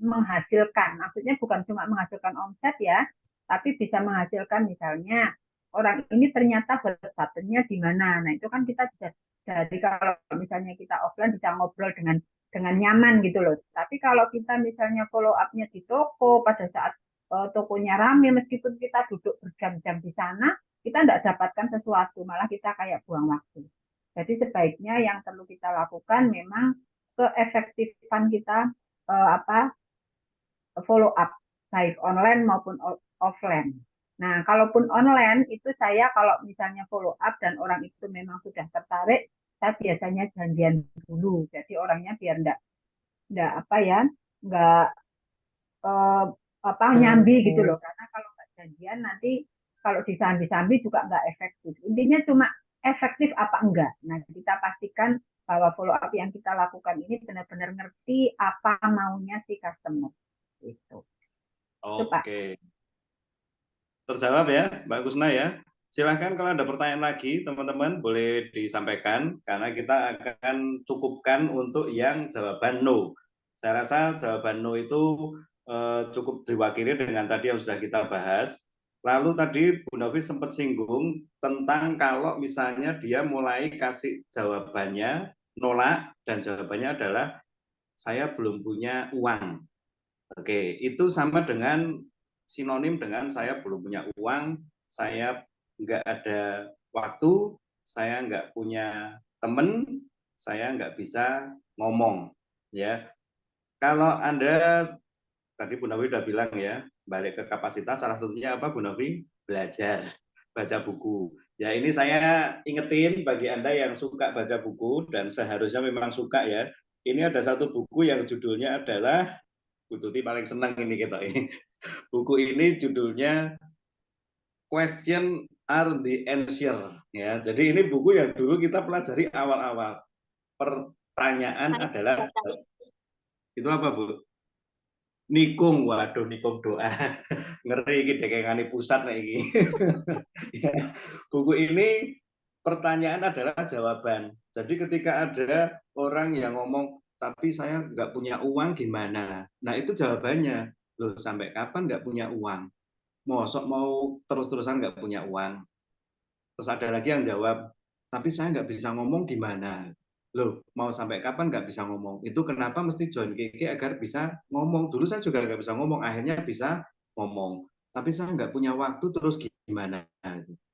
menghasilkan. Maksudnya bukan cuma menghasilkan omset ya, tapi bisa menghasilkan misalnya orang ini ternyata berbatannya di mana. Nah, itu kan kita bisa, jadi kalau misalnya kita offline bisa ngobrol dengan nyaman gitu loh. Tapi kalau kita misalnya follow up-nya di toko pada saat tokonya rame, meskipun kita duduk berjam-jam di sana, kita tidak dapatkan sesuatu, malah kita kayak buang waktu. Jadi sebaiknya yang perlu kita lakukan memang keefektifan kita follow up, baik online maupun offline. Nah, kalaupun online itu saya kalau misalnya follow up dan orang itu memang sudah tertarik, saya biasanya janjian dulu. Jadi orangnya biar enggak apa ya, enggak nyambi gitu loh. Karena kalau enggak janjian nanti kalau disambi-sambi juga enggak efektif. Intinya cuma efektif apa enggak. Nah, kita pastikan bahwa follow up yang kita lakukan ini benar-benar ngerti apa maunya si customer. Itu.
Oke. Terjawab ya, Mbak Kusna ya. Silahkan kalau ada pertanyaan lagi, teman-teman boleh disampaikan, karena kita akan cukupkan untuk yang jawaban no. Saya rasa jawaban no itu cukup diwakili dengan tadi yang sudah kita bahas. Lalu tadi Bu Novi sempat singgung tentang kalau misalnya dia mulai kasih jawabannya nolak, dan jawabannya adalah saya belum punya uang. Oke, itu sama dengan sinonim dengan saya belum punya uang, saya nggak ada waktu, saya nggak punya temen, saya nggak bisa ngomong. Ya, kalau Anda tadi Bu Novi sudah bilang ya, balik ke kapasitas, salah satunya apa Bu Novi? Belajar, baca buku. Ya ini saya ingetin bagi Anda yang suka baca buku, dan seharusnya memang suka ya. Ini ada satu buku yang judulnya adalah, Bu Tuti paling senang ini kita ini. Buku ini judulnya Question are the Answer. Ya, jadi ini buku yang dulu kita pelajari awal-awal. Pertanyaan adalah, itu apa Bu? Nikung, waduh nikung doa. Ngeri iki dekengane pusat nek iki. Buku ini pertanyaan adalah jawaban. Jadi ketika ada orang yang ngomong, tapi saya nggak punya uang gimana? Nah itu jawabannya. Loh sampai kapan nggak punya uang? Mosok mau terus-terusan nggak punya uang? Terus ada lagi yang jawab, tapi saya nggak bisa ngomong gimana? Loh, mau sampai kapan nggak bisa ngomong? Itu kenapa mesti join KK agar bisa ngomong? Dulu saya juga nggak bisa ngomong, akhirnya bisa ngomong. Tapi saya nggak punya waktu, terus gimana?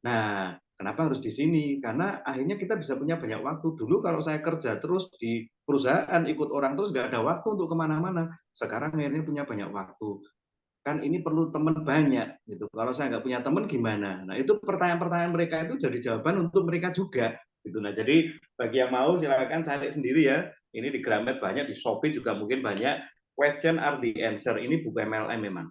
Nah, kenapa harus di sini? Karena akhirnya kita bisa punya banyak waktu. Dulu kalau saya kerja terus di perusahaan, ikut orang terus nggak ada waktu untuk kemana-mana. Sekarang akhirnya punya banyak waktu. Kan ini perlu teman banyak gitu. Kalau saya nggak punya teman gimana? Nah itu pertanyaan-pertanyaan mereka itu jadi jawaban untuk mereka juga gitu. Nah jadi bagi yang mau silakan cari sendiri ya. Ini di Gramet banyak, di Shopee juga mungkin banyak. Question are the answer. Ini buku MLM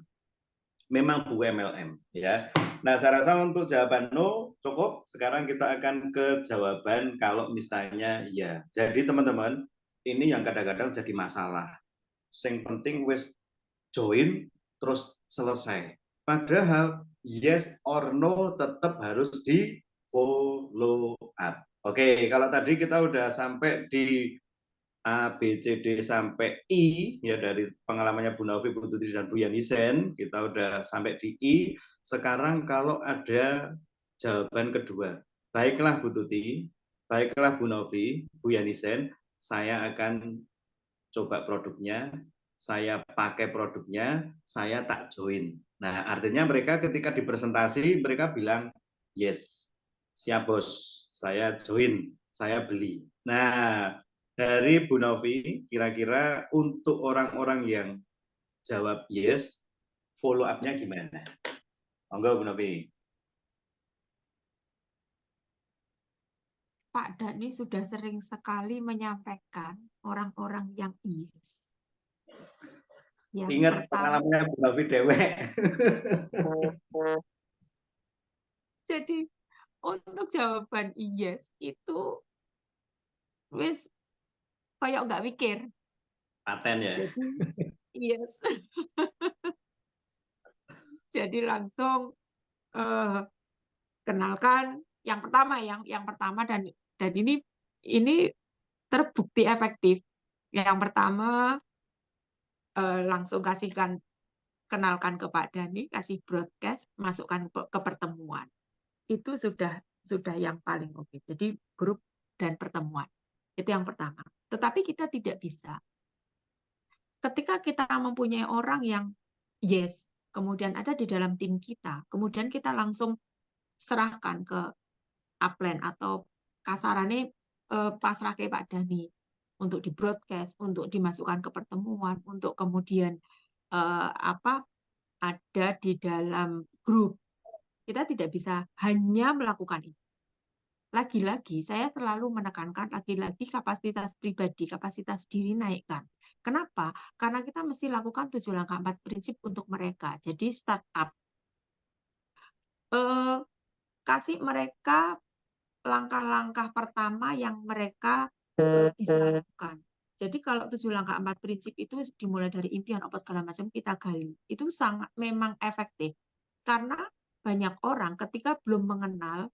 memang buku MLM ya. Nah saya rasa untuk jawaban no cukup. Sekarang kita akan ke jawaban kalau misalnya ya. Jadi teman-teman ini yang kadang-kadang jadi masalah. Yang penting wis join terus selesai. Padahal yes or no tetap harus di follow up. Oke, kalau tadi kita udah sampai di A, B, C, D sampai I, ya dari pengalamannya Bu Novi, Bu Tuti, dan Bu Yanisen, kita udah sampai di I. Sekarang kalau ada jawaban kedua, baiklah Bu Tuti, baiklah Bu Novi, Bu Yanisen, saya akan coba produknya, saya pakai produknya, saya tak join. Nah, artinya mereka ketika dipresentasi, mereka bilang, yes, siap bos, saya join, saya beli. Nah, dari Bu Novi, kira-kira untuk orang-orang yang jawab yes, follow up-nya gimana? Monggo Bu Novi.
Pak Dhani sudah sering sekali menyampaikan orang-orang yang yes. Yang
Ingat
pertama,
pengalamannya Bu Novi dewek.
jadi untuk jawaban yes itu wis kayak nggak mikir.
Paten ya.
Jadi yes. Jadi langsung kenalkan yang pertama dan ini terbukti efektif. Yang pertama langsung kasihkan kenalkan ke Pak Dhani, kasih broadcast, masukkan ke pertemuan. Itu sudah yang paling oke. Jadi grup dan pertemuan. Itu yang pertama. Tetapi kita tidak bisa. Ketika kita mempunyai orang yang yes, kemudian ada di dalam tim kita, kemudian kita langsung serahkan ke upline atau kasarannya pasrah ke Pak Dhani untuk di broadcast, untuk dimasukkan ke pertemuan, untuk kemudian ada di dalam grup. Kita tidak bisa hanya melakukan itu. Lagi-lagi saya selalu menekankan lagi-lagi kapasitas pribadi, kapasitas diri naikkan. Kenapa? Karena kita mesti lakukan 7 langkah 4 prinsip untuk mereka. Jadi startup. Kasih mereka langkah-langkah pertama yang mereka bisa lakukan. Jadi kalau 7 langkah 4 prinsip itu dimulai dari impian apa segala macam kita gali. Itu sangat memang efektif. Karena banyak orang ketika belum mengenal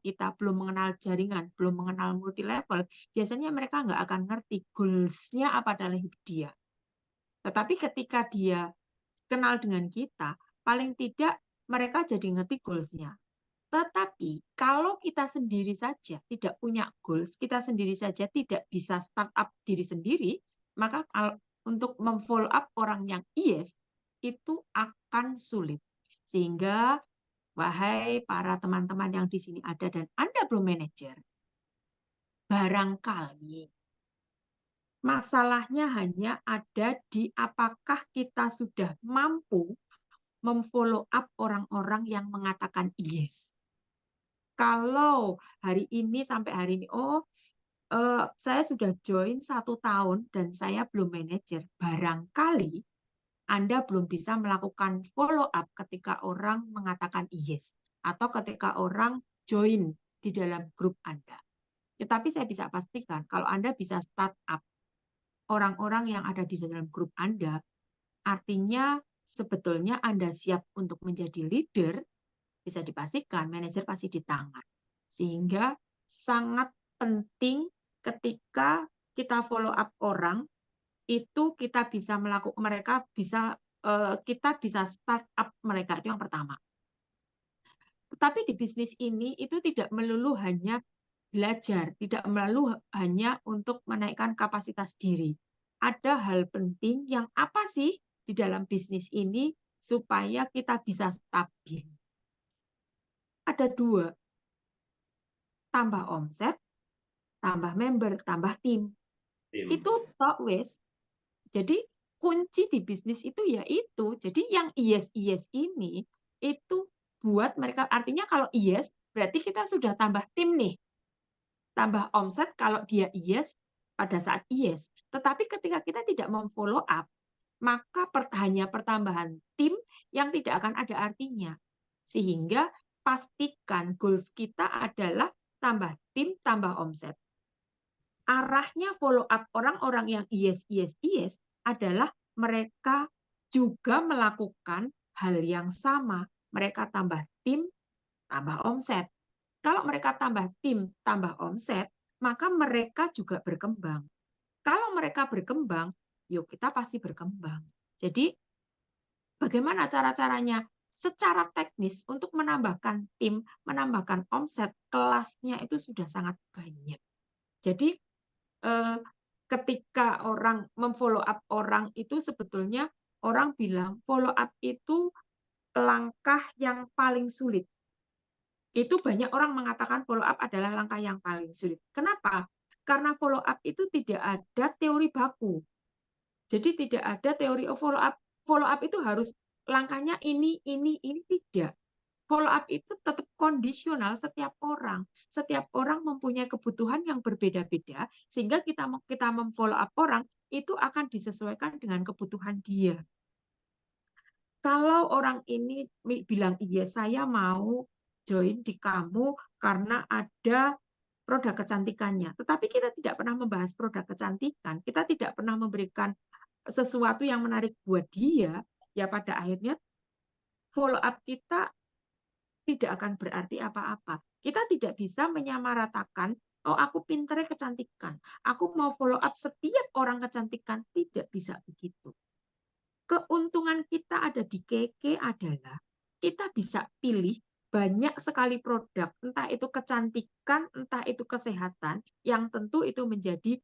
kita, belum mengenal jaringan, belum mengenal multi level, biasanya mereka nggak akan ngerti goals-nya apa dalam hidup dia. Tetapi ketika dia kenal dengan kita, paling tidak mereka jadi ngerti goals-nya. Tetapi kalau kita sendiri saja tidak punya goals, kita sendiri saja tidak bisa startup diri sendiri, maka untuk memfollow up orang yang yes, itu akan sulit. Sehingga, wahai para teman-teman yang di sini ada dan Anda belum manajer, barangkali masalahnya hanya ada di apakah kita sudah mampu memfollow up orang-orang yang mengatakan yes. Kalau hari ini sampai hari ini, saya sudah join 1 tahun dan saya belum manajer, barangkali Anda belum bisa melakukan follow up ketika orang mengatakan yes, atau ketika orang join di dalam grup Anda. Tetapi saya bisa pastikan, kalau Anda bisa start up orang-orang yang ada di dalam grup Anda, artinya sebetulnya Anda siap untuk menjadi leader, bisa dipastikan manajer pasti di tangan. Sehingga sangat penting ketika kita follow up orang, itu kita bisa melakukan kita bisa start up mereka, itu yang pertama. Tetapi di bisnis ini itu tidak melulu hanya belajar, tidak melulu hanya untuk menaikkan kapasitas diri. Ada hal penting yang apa sih di dalam bisnis ini supaya kita bisa stabil. Ada 2, tambah omset, tambah member, tambah tim. Itu tok wis. Jadi kunci di bisnis itu yaitu, jadi yang yes ini itu buat mereka, artinya kalau yes berarti kita sudah tambah tim nih. Tambah omset kalau dia yes pada saat yes. Tetapi ketika kita tidak memfollow up, maka hanya pertambahan tim yang tidak akan ada artinya. Sehingga pastikan goals kita adalah tambah tim, tambah omset. Arahnya follow up orang-orang yang yes adalah mereka juga melakukan hal yang sama. Mereka tambah tim, tambah omset. Kalau mereka tambah tim, tambah omset, maka mereka juga berkembang. Kalau mereka berkembang, yuk kita pasti berkembang. Jadi, bagaimana cara-caranya? Secara teknis, untuk menambahkan tim, menambahkan omset, kelasnya itu sudah sangat banyak. Jadi, ketika orang memfollow up orang itu sebetulnya orang bilang follow up itu langkah yang paling sulit. Itu banyak orang mengatakan follow up adalah langkah yang paling sulit. Kenapa? Karena follow up itu tidak ada teori baku. Jadi tidak ada teori follow up. Follow up itu harus langkahnya ini tidak. Follow up itu tetap kondisional setiap orang. Setiap orang mempunyai kebutuhan yang berbeda-beda, sehingga kita memfollow up orang, itu akan disesuaikan dengan kebutuhan dia. Kalau orang ini bilang, iya saya mau join di kamu karena ada produk kecantikannya. Tetapi kita tidak pernah membahas produk kecantikan, kita tidak pernah memberikan sesuatu yang menarik buat dia, ya pada akhirnya follow up kita tidak akan berarti apa-apa. Kita tidak bisa menyamaratakan, oh aku pinternya kecantikan, aku mau follow up setiap orang kecantikan, tidak bisa begitu. keuntungan kita ada di Keke adalah kita bisa pilih banyak sekali produk, entah itu kecantikan, entah itu kesehatan, yang tentu itu menjadi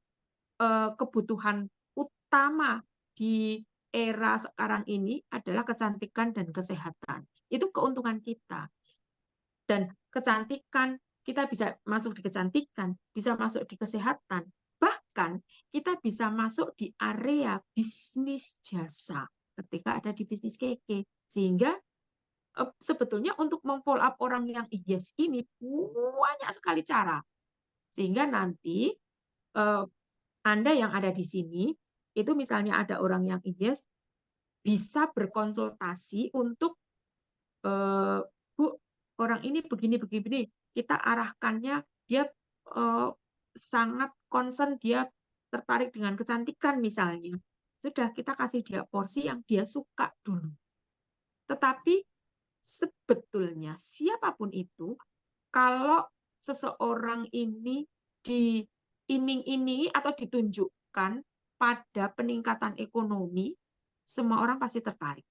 kebutuhan utama di era sekarang ini adalah kecantikan dan kesehatan. Itu keuntungan kita. Dan kecantikan, kita bisa masuk di kecantikan, bisa masuk di kesehatan. Bahkan kita bisa masuk di area bisnis jasa ketika ada di bisnis Keke. Sehingga sebetulnya untuk memfollow up orang yang yes ini banyak sekali cara. Sehingga nanti Anda yang ada di sini, itu misalnya ada orang yang yes, bisa berkonsultasi untuk Bu, orang ini begini, kita arahkannya, dia sangat concern, dia tertarik dengan kecantikan misalnya. Sudah, kita kasih dia porsi yang dia suka dulu. Tetapi sebetulnya siapapun itu, kalau seseorang ini diiming-imingi atau ditunjukkan pada peningkatan ekonomi, semua orang pasti tertarik.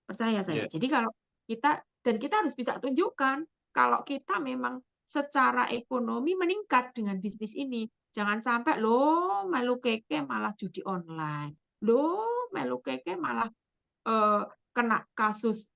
Percaya saya. Jadi kalau kita harus bisa tunjukkan kalau kita memang secara ekonomi meningkat dengan bisnis ini. Jangan sampai lo melu Keke malah judi online. Lo melu Keke malah kena kasus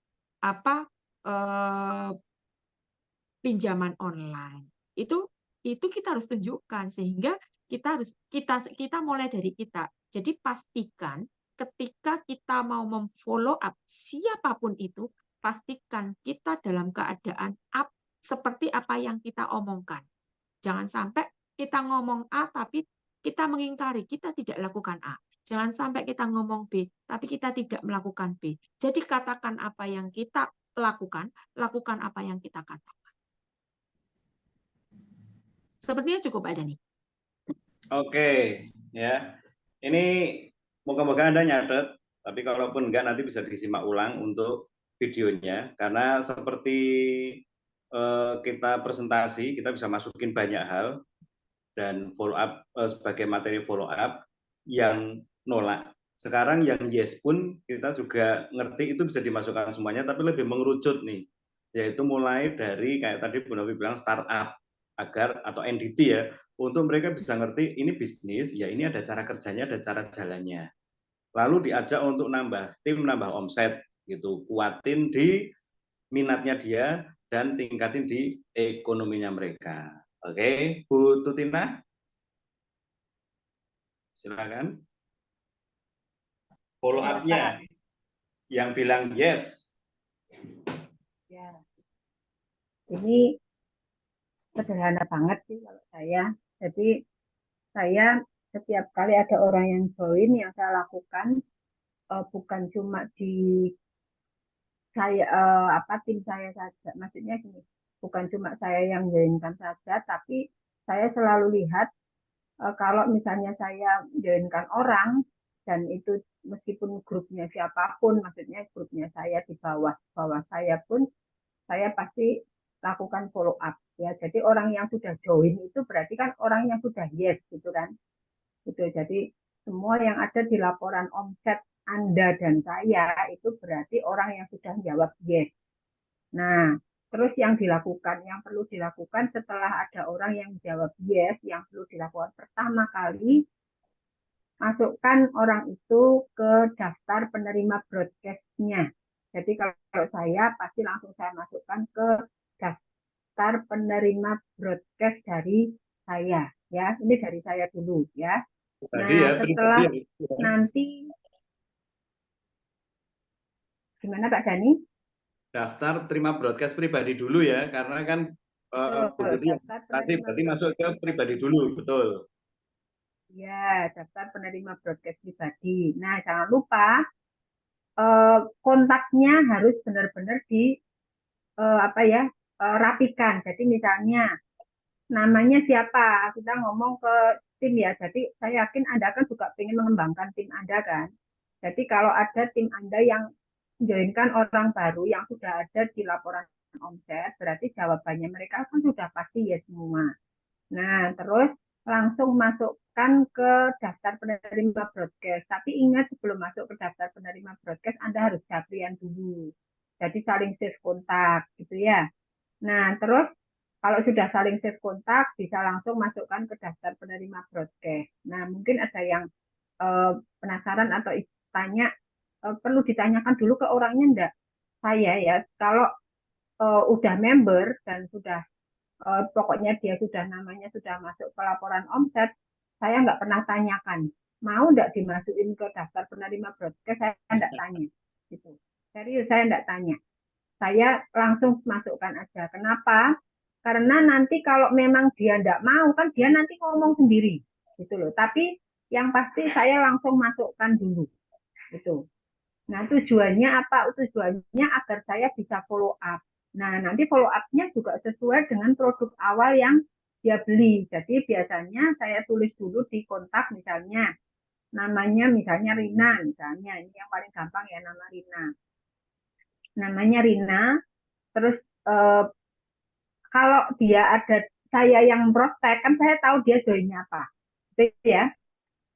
pinjaman online. Itu kita harus tunjukkan, sehingga kita mulai dari kita. Jadi pastikan ketika kita mau memfollow up siapapun itu, pastikan kita dalam keadaan up seperti apa yang kita omongkan. Jangan sampai kita ngomong A tapi kita mengingkari, kita tidak lakukan A. Jangan sampai kita ngomong B tapi kita tidak melakukan B. Jadi katakan apa yang kita lakukan apa yang kita katakan. Sepertinya cukup, Pak Dhani.
Oke, ya. Ini moga-moga Anda nyatet, tapi kalaupun enggak nanti bisa disimak ulang untuk videonya, karena seperti kita presentasi, kita bisa masukin banyak hal dan follow up sebagai materi follow up yang nolak. Sekarang yang yes pun kita juga ngerti itu bisa dimasukkan semuanya, tapi lebih mengerucut nih, yaitu mulai dari kayak tadi Bu Novi bilang startup, agar atau entity ya, untuk mereka bisa ngerti ini bisnis, ya ini ada cara kerjanya, ada cara jalannya. Lalu diajak untuk nambah tim, nambah omset, gitu, kuatin di minatnya dia dan tingkatin di ekonominya mereka. Oke, Bu Tutina, silakan. Follow up-nya yang bilang yes.
Ya, ini sederhana banget sih kalau saya. Jadi saya setiap kali ada orang yang join, yang saya lakukan bukan cuma di saya tim saya saja. Maksudnya gini, bukan cuma saya yang joinkan saja, tapi saya selalu lihat kalau misalnya saya joinkan orang dan itu meskipun grupnya siapapun, maksudnya grupnya saya di bawah saya pun, saya pasti lakukan follow up ya. Jadi orang yang sudah join itu berarti kan orang yang sudah yes gitu kan. Gitu. Jadi semua yang ada di laporan omset Anda dan saya itu berarti orang yang sudah jawab yes. Nah, terus yang perlu dilakukan setelah ada orang yang jawab yes, yang perlu dilakukan pertama kali, masukkan orang itu ke daftar penerima broadcast-nya. Jadi kalau saya pasti langsung saya masukkan ke daftar penerima broadcast dari saya. Ya, ini dari saya dulu ya. Nah, setelah nanti gimana Pak Dhani?
Daftar terima broadcast pribadi dulu ya, karena kan berarti masuk ke pribadi dulu, betul.
Ya, daftar penerima broadcast pribadi. Nah, jangan lupa kontaknya harus benar-benar di rapikan. Jadi misalnya namanya siapa, kita ngomong ke tim ya. Jadi saya yakin Anda kan juga ingin mengembangkan tim Anda kan. Jadi kalau ada tim Anda yang joinkan orang baru yang sudah ada di laporan omset, berarti jawabannya mereka kan sudah pasti ya semua. Nah, terus langsung masukkan ke daftar penerima broadcast. Tapi ingat sebelum masuk ke daftar penerima broadcast, Anda harus japrian dulu. Jadi saling save kontak gitu ya. Nah, terus kalau sudah saling save kontak, bisa langsung masukkan ke daftar penerima broadcast. Nah, mungkin ada yang penasaran atau tanya, perlu ditanyakan dulu ke orangnya enggak? Saya ya, kalau udah member dan sudah pokoknya dia sudah namanya sudah masuk ke laporan omset, saya nggak pernah tanyakan, mau nggak dimasukin ke daftar penerima broadcast, saya nggak tanya. Gitu. Serius, saya nggak tanya. Saya langsung masukkan aja. Kenapa? Karena nanti kalau memang dia nggak mau, kan dia nanti ngomong sendiri. Gitu loh. Tapi yang pasti saya langsung masukkan dulu. Gitu. Nah, tujuannya apa? Tujuannya agar saya bisa follow up. Nah, nanti follow up-nya juga sesuai dengan produk awal yang dia beli. Jadi biasanya saya tulis dulu di kontak misalnya, namanya misalnya Rina, misalnya. Ini yang paling gampang ya, nama Rina. Namanya Rina, terus kalau dia ada saya yang prospek, kan saya tahu dia joinnya apa. Gitu ya.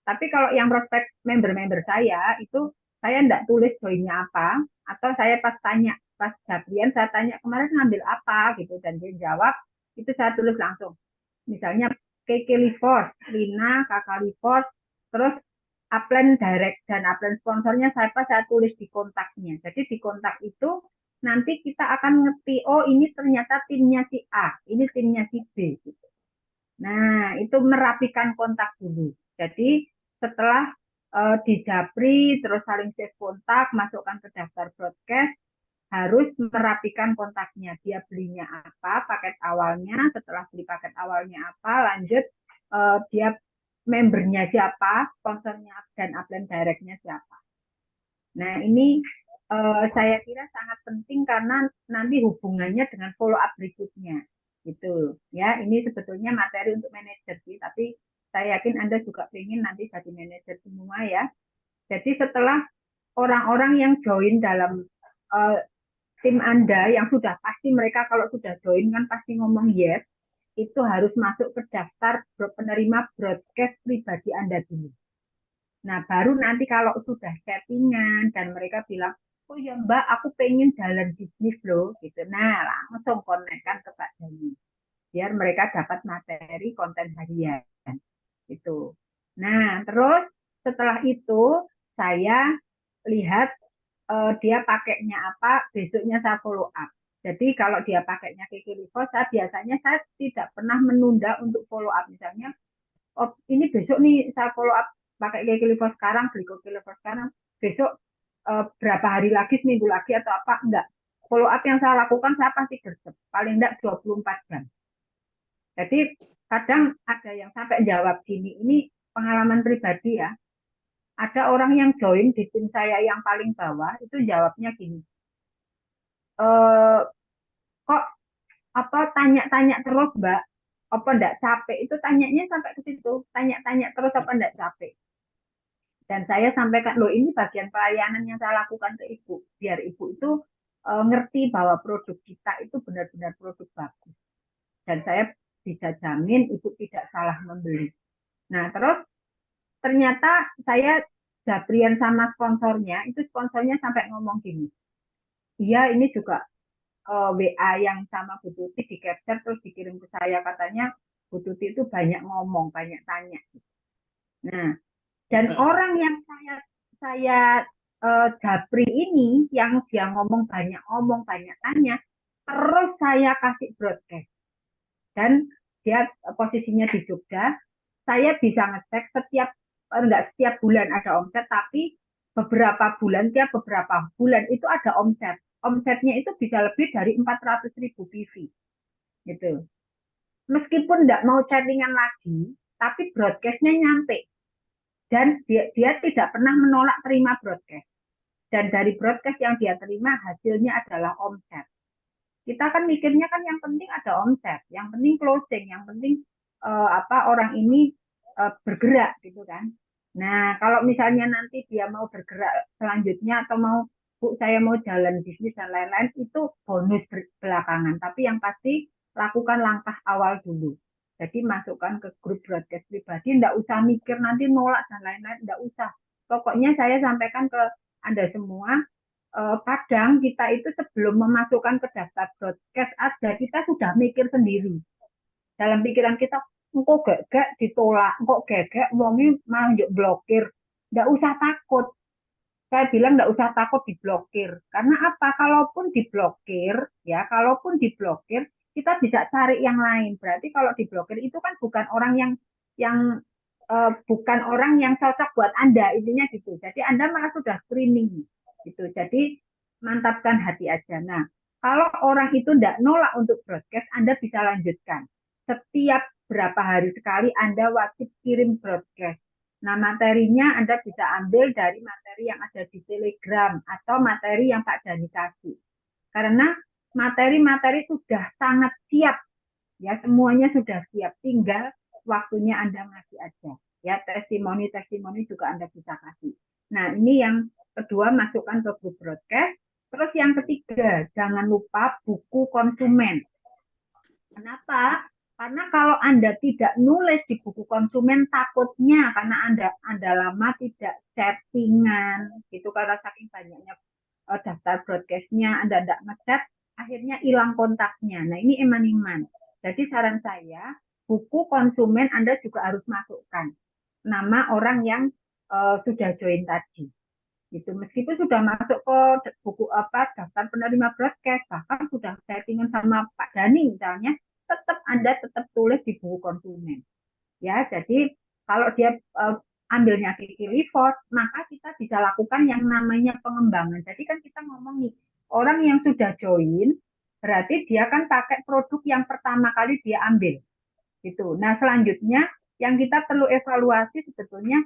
Tapi kalau yang prospek member-member saya, itu saya enggak tulis joinnya apa, atau saya pas tanya, pas Japrian, saya tanya kemarin ngambil apa, gitu, dan dia jawab, itu saya tulis langsung. Misalnya Keke Livos, Rina, Kakak Livos, terus upline direct dan upline sponsornya saya tulis di kontaknya. Jadi di kontak itu nanti kita akan ngerti, oh ini ternyata timnya si A, ini timnya si B. Gitu. Nah, itu merapikan kontak dulu. Jadi setelah di Japri, terus saling save kontak, masukkan ke daftar broadcast, harus merapikan kontaknya. Dia belinya apa, paket awalnya, setelah beli paket awalnya apa, lanjut dia membernya siapa, sponsornya dan upline directnya siapa. Nah, ini saya kira sangat penting karena nanti hubungannya dengan follow up berikutnya. Gitu ya, ini sebetulnya materi untuk manajer sih, tapi saya yakin Anda juga ingin nanti jadi manajer semua ya. Jadi setelah orang-orang yang join dalam tim Anda yang sudah pasti mereka kalau sudah join kan pasti ngomong yes, itu harus masuk ke daftar penerima broadcast pribadi Anda dulu. Nah, baru nanti kalau sudah chattingan dan mereka bilang, oh ya Mbak, aku pengen jalan bisnis loh, gitu. Nah, langsung konekkan ke Pak Dani. Biar mereka dapat materi konten harian. Gitu. Nah, terus setelah itu saya lihat dia pakainya apa, besoknya saya follow up. Jadi kalau dia pakainya Keke Livos, biasanya saya tidak pernah menunda untuk follow up. Misalnya, oh ini besok nih saya follow up pakai Keke Livos sekarang, beli Keke Livos sekarang, besok berapa hari lagi, seminggu lagi atau apa, enggak. Follow up yang saya lakukan saya pasti gercep, paling enggak 24 jam. Jadi kadang ada yang sampai jawab gini, ini pengalaman pribadi ya, ada orang yang join di tim saya yang paling bawah, itu jawabnya gini, kok apa tanya-tanya terus Mbak, apa enggak capek, itu tanyanya sampai ke situ, tanya-tanya terus apa enggak capek. Dan saya sampaikan, loh ini bagian pelayanan yang saya lakukan ke Ibu. Biar Ibu itu ngerti bahwa produk kita itu benar-benar produk bagus. Dan saya bisa jamin Ibu tidak salah membeli. Nah, terus ternyata saya Japrian sama sponsornya, itu sponsornya sampai ngomong gini, iya ini juga WA yang sama Bu Tuti di capture terus dikirim ke saya, katanya Bu Tuti itu banyak ngomong, banyak tanya. Nah, dan orang yang saya Japri ini yang dia ngomong banyak tanya, terus saya kasih broadcast dan dia posisinya di Jogja, saya bisa ngecek enggak setiap bulan ada omset, tapi beberapa bulan itu ada omset. Omsetnya itu bisa lebih dari 400.000 PV. Gitu. Meskipun enggak mau chattingan lagi, tapi broadcastnya nyampe. Dan dia tidak pernah menolak terima broadcast. Dan dari broadcast yang dia terima hasilnya adalah omset. Kita kan mikirnya kan yang penting ada omset, yang penting closing, yang penting orang ini bergerak gitu kan. Nah, kalau misalnya nanti dia mau bergerak selanjutnya atau mau Bu saya mau jalan bisnis dan lain-lain, itu bonus belakangan. Tapi yang pasti lakukan langkah awal dulu. Jadi masukkan ke grup broadcast pribadi, enggak usah mikir nanti nolak dan lain-lain, enggak usah. Pokoknya saya sampaikan ke Anda semua, kadang kita itu sebelum memasukkan ke daftar broadcast aja, kita sudah mikir sendiri. Dalam pikiran kita, kok gak ditolak, kok gak wongnya malah blokir. Enggak usah takut. Saya bilang enggak usah takut diblokir. Karena apa? Kalaupun diblokir, kita bisa cari yang lain. Berarti kalau diblokir itu kan bukan orang yang bukan orang yang cocok buat Anda, intinya gitu. Jadi Anda malah sudah screening gitu. Jadi mantapkan hati aja. Nah, kalau orang itu enggak nolak untuk broadcast, Anda bisa lanjutkan. Setiap berapa hari sekali Anda wajib kirim broadcast. Nah, materinya Anda bisa ambil dari materi yang ada di Telegram atau materi yang Pak Dhani kasih. Karena materi-materi sudah sangat siap. Ya, semuanya sudah siap. Tinggal waktunya Anda ngasih aja. Ya, testimoni-testimoni juga Anda bisa kasih. Nah, ini yang kedua, masukkan ke grup broadcast. Terus yang ketiga, jangan lupa buku konsumen. Kenapa? Karena kalau Anda tidak nulis di buku konsumen, takutnya karena Anda lama tidak chattingan, gitu, karena saking banyaknya daftar broadcast-nya, Anda tidak ngechat, akhirnya hilang kontaknya. Nah, ini eman-eman. Jadi saran saya, buku konsumen Anda juga harus masukkan nama orang yang sudah join tadi. Gitu. Meskipun sudah masuk ke buku daftar penerima broadcast, bahkan sudah chattingan sama Pak Dhani misalnya, Anda tetap tulis di buku konsumen. Ya, jadi kalau dia ambilnya Kiki Report, maka kita bisa lakukan yang namanya pengembangan. Jadi kan kita ngomong nih, orang yang sudah join, berarti dia kan pakai produk yang pertama kali dia ambil. Gitu. Nah, selanjutnya yang kita perlu evaluasi sebetulnya,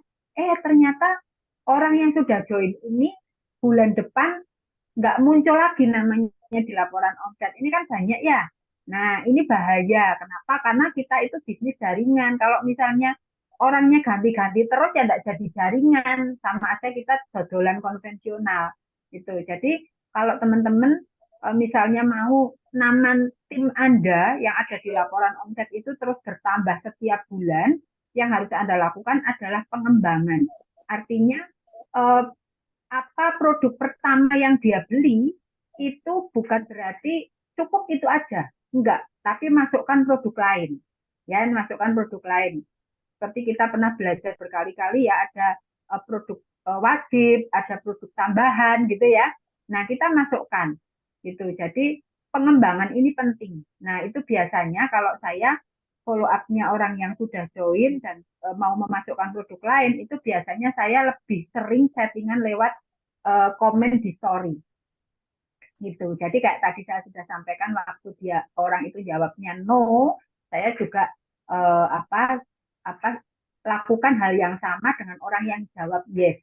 ternyata orang yang sudah join ini bulan depan nggak muncul lagi namanya di laporan omset. Ini kan banyak ya. Nah, ini bahaya. Kenapa? Karena kita itu bisnis jaringan. Kalau misalnya orangnya ganti-ganti terus, ya nggak jadi jaringan. Sama aja kita dodolan konvensional. Gitu. Jadi, kalau teman-teman misalnya mau nama tim Anda yang ada di laporan omset itu terus bertambah setiap bulan, yang harus Anda lakukan adalah pengembangan. Artinya, apa produk pertama yang dia beli, itu bukan berarti cukup itu aja. Enggak, tapi masukkan produk lain. Ya, masukkan produk lain. Seperti kita pernah belajar berkali-kali ya, ada produk wajib, ada produk tambahan gitu ya. Nah, kita masukkan gitu. Jadi pengembangan ini penting. Nah, itu biasanya kalau saya follow up-nya orang yang sudah join dan mau memasukkan produk lain, itu biasanya saya lebih sering settingan lewat komen di story. Gitu. Jadi kayak tadi saya sudah sampaikan, waktu orang itu jawabnya no, saya juga lakukan hal yang sama dengan orang yang jawab yes.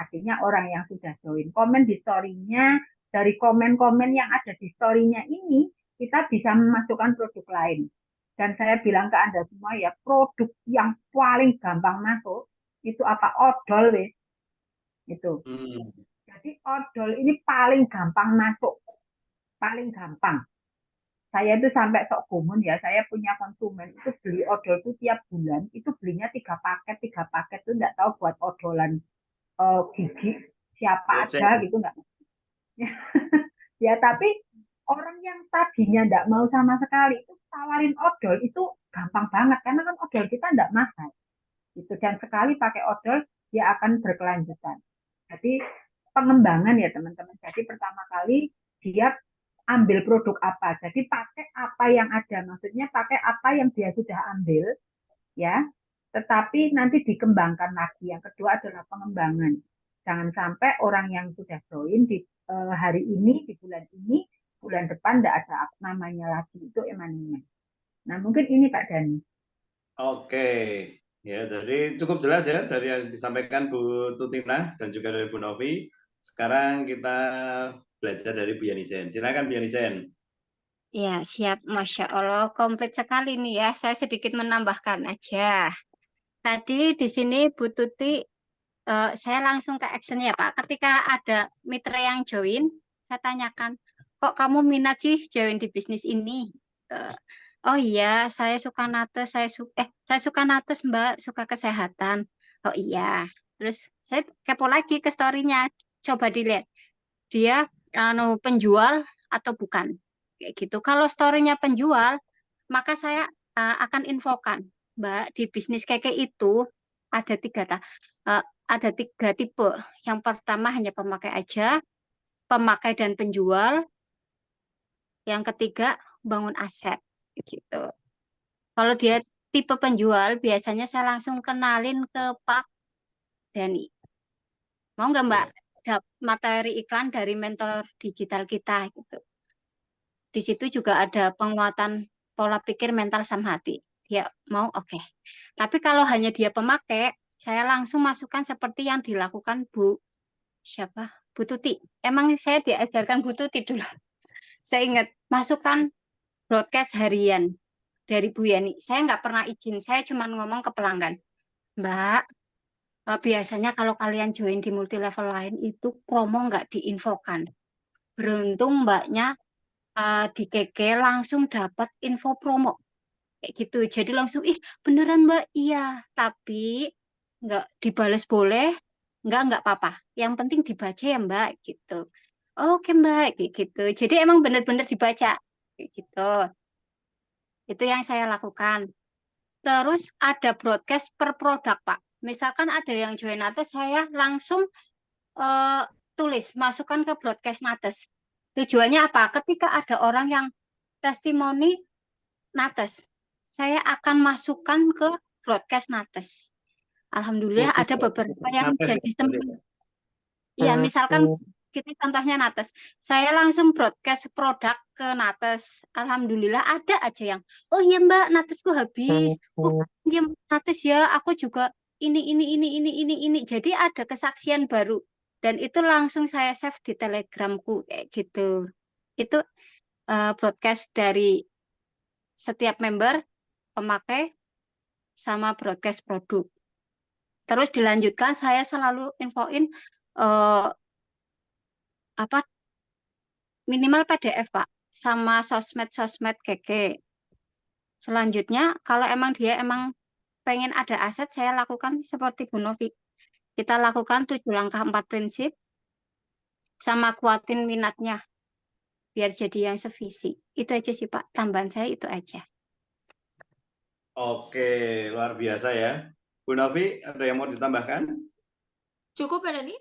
Artinya orang yang sudah join, komen di story-nya, dari komen-komen yang ada di story-nya ini, kita bisa memasukkan produk lain. Dan saya bilang ke Anda semua ya, produk yang paling gampang masuk, itu apa? Odol, weh. Gitu. Jadi odol ini paling gampang masuk. Paling gampang. Saya itu sampai sok gumun ya, saya punya konsumen itu beli odol itu tiap bulan, itu belinya 3 paket itu enggak tahu buat odolan gigi siapa aja gitu enggak. Ya, tapi orang yang tadinya enggak mau sama sekali itu tawarin odol itu gampang banget, karena kan odol kita enggak mahal. Gitu. Dan sekali pakai odol, dia akan berkelanjutan. Jadi pengembangan ya teman-teman. Jadi pertama kali dia ambil produk apa. Jadi pakai apa yang ada. Maksudnya pakai apa yang dia sudah ambil, ya. Tetapi nanti dikembangkan lagi. Yang kedua adalah pengembangan. Jangan sampai orang yang sudah join di hari ini, di bulan ini, bulan depan tidak ada namanya lagi. Itu eman-eman. Nah, mungkin ini Pak Dhani.
Oke. Ya, jadi cukup jelas ya dari yang disampaikan Bu Tutina dan juga dari Bu Novi. Sekarang kita belajar dari Bu Yanisen. Silakan Bu Yanisen.
Ya, siap. Masya Allah, komplit sekali nih ya. Saya sedikit menambahkan aja. Tadi di sini Bu Tuti, saya langsung ke action ya Pak. Ketika ada mitra yang join, saya tanyakan, kok kamu minat sih join di bisnis ini? Oh iya, saya suka nates, saya suka nates Mbak, suka kesehatan. Oh iya. Terus saya kepo lagi ke story-nya. Coba dilihat. Dia penjual atau bukan. Kayak gitu. Kalau story-nya penjual, maka saya akan infokan, Mbak, di bisnis keke itu ada ada tiga tipe. Yang pertama hanya pemakai aja, pemakai dan penjual. Yang ketiga bangun aset. Gitu. Kalau dia tipe penjual, biasanya saya langsung kenalin ke Pak Dani. Mau nggak Mbak
Ya.
materi iklan dari mentor digital kita gitu. Di situ juga ada penguatan pola pikir mental sama hati. Dia mau oke. Tapi kalau hanya dia pemakai, saya langsung masukkan seperti yang dilakukan Bu Tuti. Emang saya diajarkan Bu Tuti dulu. Saya ingat masukkan broadcast harian dari Bu Yani. Saya nggak pernah izin, saya cuma ngomong ke pelanggan. Mbak, biasanya kalau kalian join di multi level lain itu promo nggak diinfokan. Beruntung mbaknya di KK langsung dapat info promo. Kayak gitu. Jadi langsung, ih beneran mbak, iya. Tapi nggak dibales boleh, nggak apa-apa. Yang penting dibaca ya mbak, gitu. Oke mbak, kayak gitu. Jadi emang bener-bener dibaca. Kayak gitu. Itu yang saya lakukan. Terus ada broadcast per produk, Pak. Misalkan ada yang join Nates, saya langsung eh, tulis, masukkan ke broadcast Nates. Tujuannya apa? Ketika ada orang yang testimoni Nates, saya akan masukkan ke broadcast Nates. Alhamdulillah
Khusus
ada beberapa yang
nates
jadi
berarti.
ya, misalkan kita contohnya Nates. Saya langsung broadcast produk ke Nates. Alhamdulillah ada aja yang, oh iya Mbak, Natesku habis. Iya Mbak, Nates ya, aku juga ini. Jadi ada kesaksian baru. Dan itu langsung saya save di Telegramku kayak gitu. Itu broadcast dari setiap member, pemakai, sama broadcast produk. Terus dilanjutkan saya selalu infoin eh, apa minimal PDF, Pak, sama sosmed-sosmed keke. Selanjutnya, kalau emang dia emang pengen ada aset, saya lakukan seperti Bu Novi. Kita lakukan 7 langkah 4 prinsip, sama kuatin minatnya, biar jadi yang sevisi. Itu aja sih, Pak. Tambahan saya itu aja.
Oke, luar biasa ya. Bu Novi, ada yang mau ditambahkan?
Cukup ya nih?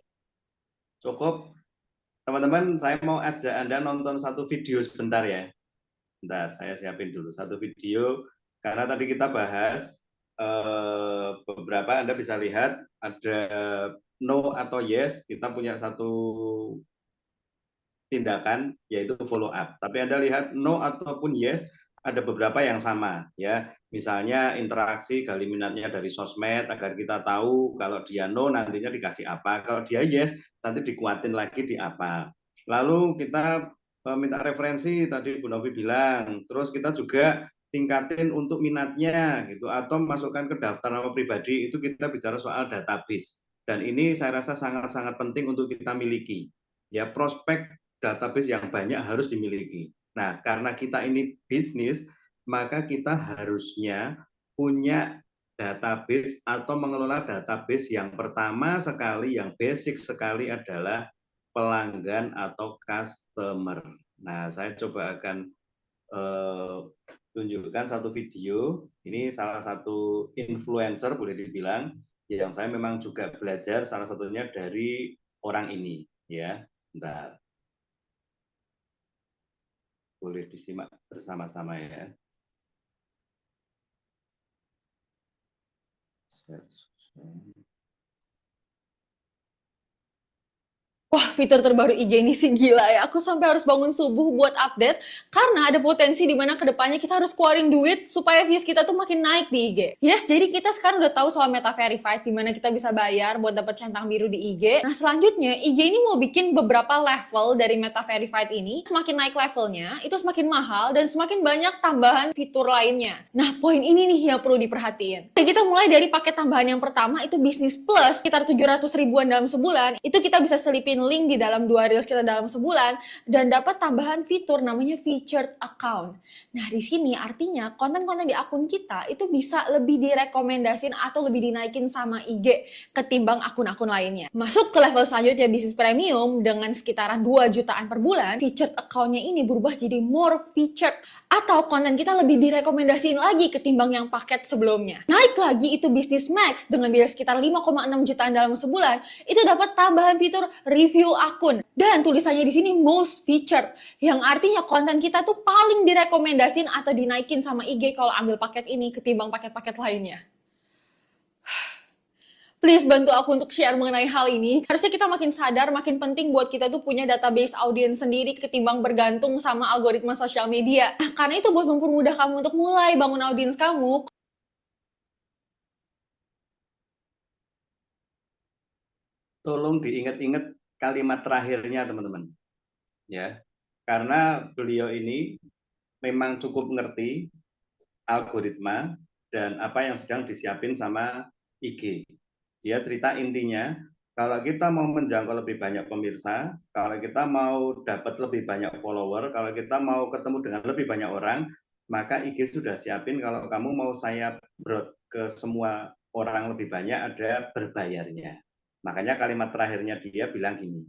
Cukup. Teman-teman, saya mau ajak Anda nonton satu video sebentar ya. Bentar, saya siapin dulu satu video. Karena tadi kita bahas beberapa, Anda bisa lihat ada no atau yes. Kita punya satu tindakan, yaitu follow up. Tapi Anda lihat no ataupun yes, ada beberapa yang sama ya. Misalnya interaksi gali minatnya dari sosmed agar kita tahu kalau dia no nantinya dikasih apa, kalau dia yes nanti dikuatin lagi di apa. Lalu kita minta referensi, tadi Bu Novi bilang, terus kita juga tingkatin untuk minatnya gitu, atau masukkan ke daftar nama pribadi. Itu kita bicara soal database, dan ini saya rasa sangat-sangat penting untuk kita miliki ya. Prospek database yang banyak harus dimiliki. Nah, karena kita ini bisnis, maka kita harusnya punya database atau mengelola database yang pertama sekali, yang basic sekali adalah pelanggan atau customer. Nah, saya coba akan tunjukkan satu video. Ini salah satu influencer boleh dibilang, yang saya memang juga belajar salah satunya dari orang ini ya. Bentar. Boleh disimak bersama-sama ya.
Wah, fitur terbaru IG ini sih gila ya. Aku sampai harus bangun subuh buat update karena ada potensi di mana kedepannya kita harus keluarin duit supaya views kita tuh makin naik di IG. Yes, jadi kita sekarang udah tahu soal Meta Verified di mana kita bisa bayar buat dapat centang biru di IG. Nah, selanjutnya IG ini mau bikin beberapa level dari Meta Verified ini. Semakin naik levelnya, itu semakin mahal dan semakin banyak tambahan fitur lainnya. Nah, poin ini nih yang perlu diperhatiin. Jadi kita mulai dari paket tambahan yang pertama itu Business Plus, sekitar 700 ribuan dalam sebulan. Itu kita bisa selipin masukin link di dalam 2 reels kita dalam sebulan, dan dapat tambahan fitur namanya featured account. Nah, di sini artinya konten-konten di akun kita itu bisa lebih direkomendasin atau lebih dinaikin sama IG ketimbang akun-akun lainnya. Masuk ke level selanjutnya bisnis premium dengan sekitaran 2 jutaan per bulan, featured account-nya ini berubah jadi more featured atau konten kita lebih direkomendasiin lagi ketimbang yang paket sebelumnya. Naik lagi itu bisnis max dengan biaya sekitar 5,6 jutaan dalam sebulan, itu dapat tambahan fitur review akun dan tulisannya di sini most featured, yang artinya konten kita tuh paling direkomendasin atau dinaikin sama IG kalau ambil paket ini ketimbang paket-paket lainnya. Please bantu aku untuk share mengenai hal ini. Harusnya kita makin sadar, makin penting buat kita tuh punya database audiens sendiri ketimbang bergantung sama algoritma sosial media. Nah, karena itu buat mempermudah kamu untuk mulai bangun audiens kamu,
Tolong diingat-ingat kalimat terakhirnya teman-teman. Ya, karena beliau ini memang cukup ngerti algoritma dan apa yang sedang disiapin sama IG. Dia cerita intinya, kalau kita mau menjangkau lebih banyak pemirsa, kalau kita mau dapat lebih banyak follower, kalau kita mau ketemu dengan lebih banyak orang, maka IG sudah siapin kalau kamu mau saya broad ke semua orang lebih banyak ada berbayarnya. Makanya kalimat terakhirnya dia bilang gini,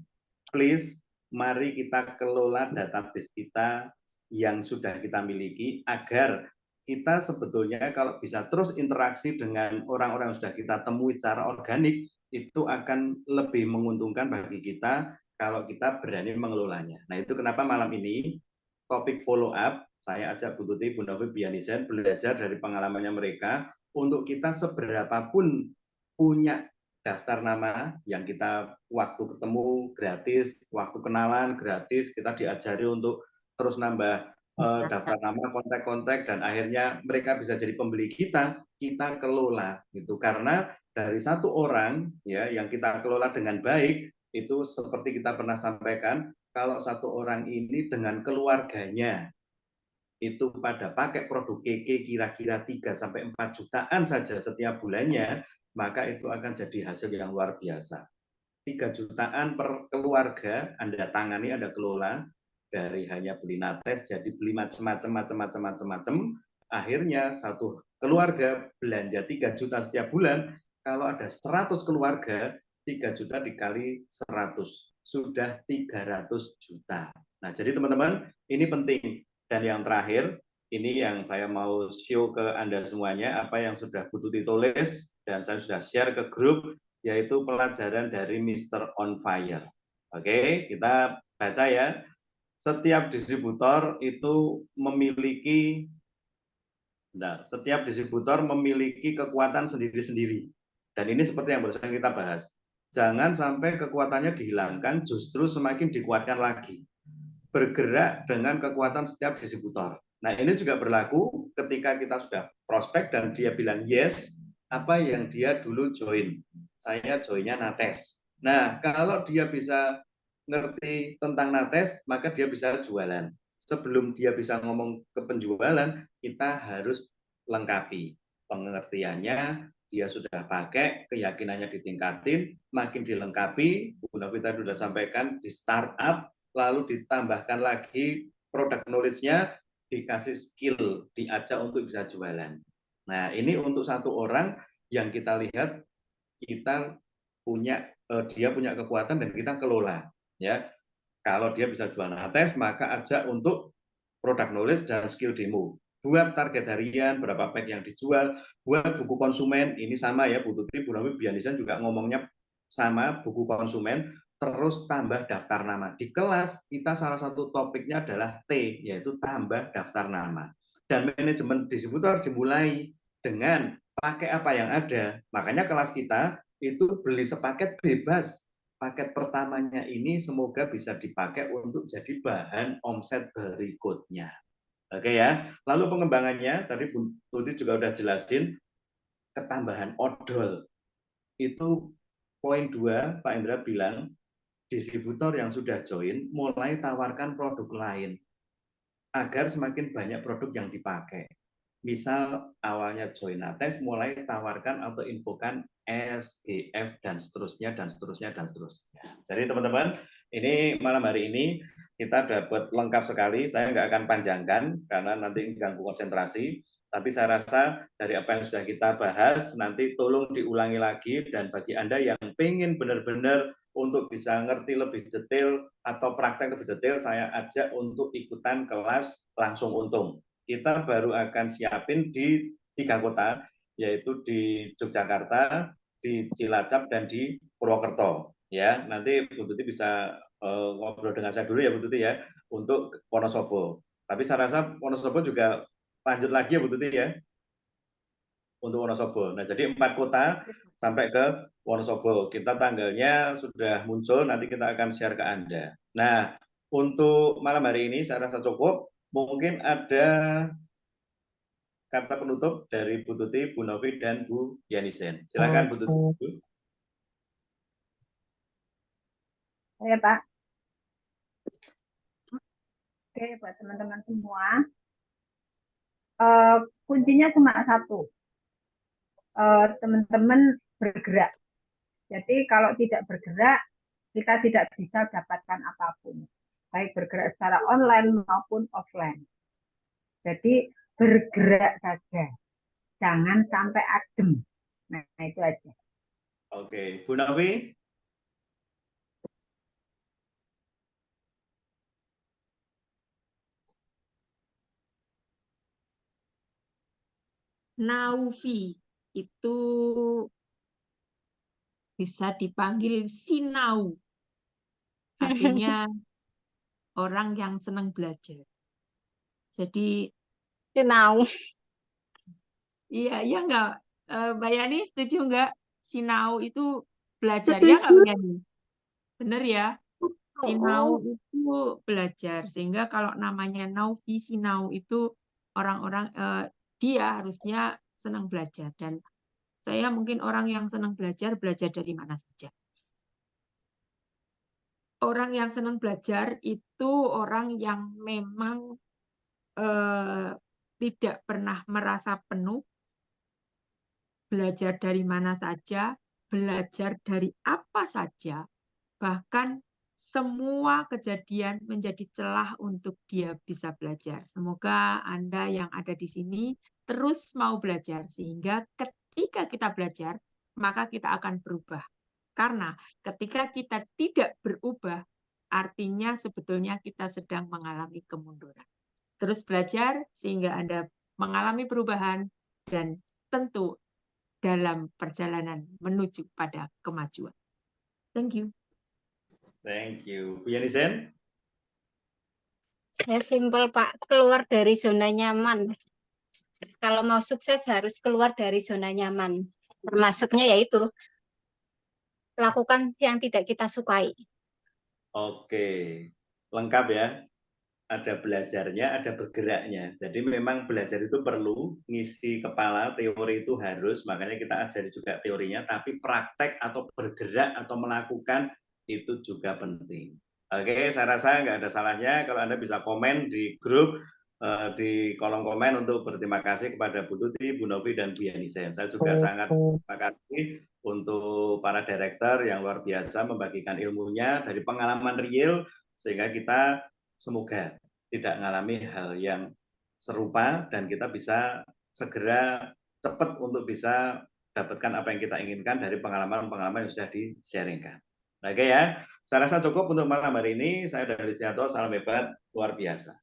please mari kita kelola database kita yang sudah kita miliki agar kita sebetulnya kalau bisa terus interaksi dengan orang-orang yang sudah kita temui secara organik, itu akan lebih menguntungkan bagi kita kalau kita berani mengelolanya. Nah, itu kenapa malam ini topik follow up, saya ajak Bu Tuti, Bu Novi, Bianisen belajar dari pengalamannya mereka untuk kita seberapapun punya daftar nama yang kita waktu ketemu gratis, waktu kenalan gratis, kita diajari untuk terus nambah daftar nama, kontak-kontak, dan akhirnya mereka bisa jadi pembeli kita kelola gitu. Karena dari satu orang ya yang kita kelola dengan baik, itu seperti kita pernah sampaikan, kalau satu orang ini dengan keluarganya itu pada pakai produk KK kira-kira 3-4 jutaan saja setiap bulannya, maka itu akan jadi hasil yang luar biasa. 3 jutaan per keluarga Anda tangani, Anda kelola, dari hanya beli nates jadi beli macam-macam, akhirnya satu keluarga belanja 3 juta setiap bulan. Kalau ada 100 keluarga, 3 juta dikali 100 sudah 300 juta. Nah, jadi teman-teman, ini penting. Dan yang terakhir, ini yang saya mau show ke Anda semuanya, apa yang sudah Bu Tuti tulis dan saya sudah share ke grup, yaitu pelajaran dari Mr. On Fire. Oke, kita baca ya. Setiap distributor itu memiliki kekuatan sendiri-sendiri. Dan ini seperti yang barusan kita bahas. Jangan sampai kekuatannya dihilangkan, justru semakin dikuatkan lagi. Bergerak dengan kekuatan setiap distributor. Nah, ini juga berlaku ketika kita sudah prospek dan dia bilang yes, apa yang dia dulu join. Saya joinnya Nates. Nah, kalau dia bisa ngerti tentang Nates, maka dia bisa jualan. Sebelum dia bisa ngomong ke penjualan, kita harus lengkapi pengertiannya, dia sudah pakai, keyakinannya ditingkatin, makin dilengkapi, Bu Novita sudah sampaikan, di startup, lalu ditambahkan lagi product knowledge-nya, dikasih skill, diajak untuk bisa jualan. Nah, ini untuk satu orang yang kita lihat, kita punya, dia punya kekuatan dan kita kelola. Ya, kalau dia bisa jual nates, maka ajak untuk product knowledge dan skill demo. Buat target harian, berapa pack yang dijual, buat buku konsumen, ini sama ya Bu Tuti, Bu Nawi, Bianisan juga ngomongnya sama, buku konsumen, terus tambah daftar nama. Di kelas, kita salah satu topiknya adalah T, yaitu tambah daftar nama. Dan manajemen distributor dimulai dengan pakai apa yang ada. Makanya kelas kita itu beli sepaket bebas. Paket pertamanya ini semoga bisa dipakai untuk jadi bahan omset berikutnya. Oke ya. Lalu pengembangannya, tadi Bu Tuti juga udah jelasin, ketambahan odol. Itu poin 2, Pak Indra bilang, distributor yang sudah join mulai tawarkan produk lain agar semakin banyak produk yang dipakai. Misal awalnya join Nates, mulai tawarkan atau infokan S, G, F, dan seterusnya, dan seterusnya, dan seterusnya. Jadi teman-teman, ini malam hari ini kita dapat lengkap sekali. Saya nggak akan panjangkan karena nanti ganggu konsentrasi. Tapi saya rasa dari apa yang sudah kita bahas, nanti tolong diulangi lagi. Dan bagi Anda yang pengen benar-benar untuk bisa ngerti lebih detail atau praktek lebih detail, saya ajak untuk ikutan kelas langsung untung. Kita baru akan siapin di 3 kota, yaitu di Yogyakarta, di Cilacap, dan di Purwokerto. Ya, nanti Bu Tuti bisa ngobrol dengan saya dulu ya Bu Tuti ya, untuk Wonosobo. Tapi saya rasa Wonosobo juga lanjut lagi ya Bu Tuti ya, untuk Wonosobo. Nah, jadi 4 kota sampai ke Wonosobo. Kita tanggalnya sudah muncul, nanti kita akan share ke Anda. Nah, untuk malam hari ini saya rasa cukup. Mungkin ada kata penutup dari Bu Tuti, Bu Novi, dan Bu Yanisen. Silakan Bu Tuti.
Ya, Pak. Oke, buat teman-teman semua, kuncinya cuma satu, teman-teman bergerak. Jadi kalau tidak bergerak, kita tidak bisa dapatkan apapun, baik bergerak secara online maupun offline. Jadi bergerak saja, jangan sampai adem. Nah, itu aja.
Oke, Bu Novi.
Naufi itu bisa dipanggil sinau. Artinya orang yang senang belajar. Jadi,
Sinau.
iya nggak? Mbak Yani setuju nggak? Sinau itu belajar, ya nggak Mbak Yani? Bener ya? Sinau itu belajar. Sehingga kalau namanya Naufi Sinau itu orang-orang, dia harusnya senang belajar. Dan saya mungkin orang yang senang belajar dari mana saja. Orang yang senang belajar itu orang yang memang tidak pernah merasa penuh, belajar dari mana saja, belajar dari apa saja, bahkan semua kejadian menjadi celah untuk dia bisa belajar. Semoga Anda yang ada di sini terus mau belajar, sehingga ketika kita belajar, maka kita akan berubah. Karena ketika kita tidak berubah, artinya sebetulnya kita sedang mengalami kemunduran. Terus belajar sehingga Anda mengalami perubahan dan tentu dalam perjalanan menuju pada kemajuan. Thank you.
Thank you. Bu Yanisen?
Saya simpel, Pak. Keluar dari zona nyaman. Kalau mau sukses harus keluar dari zona nyaman. Termasuknya yaitu lakukan yang tidak kita sukai.
Oke, lengkap ya. Ada belajarnya, ada bergeraknya. Jadi memang belajar itu perlu, ngisi kepala, teori itu harus, makanya kita ajari juga teorinya, tapi praktek atau bergerak atau melakukan itu juga penting. Oke, saya rasa nggak ada salahnya kalau Anda bisa komen di grup, di kolom komen untuk berterima kasih kepada Bu Tuti, Bu Novi, dan Bu Yanisen. Saya juga sangat terima kasih untuk para direktur yang luar biasa membagikan ilmunya dari pengalaman real, sehingga kita semoga tidak mengalami hal yang serupa dan kita bisa segera cepat untuk bisa dapatkan apa yang kita inginkan dari pengalaman-pengalaman yang sudah di-sharingkan. Oke ya, saya rasa cukup untuk malam hari ini. Saya dari Cianto, salam hebat, luar biasa.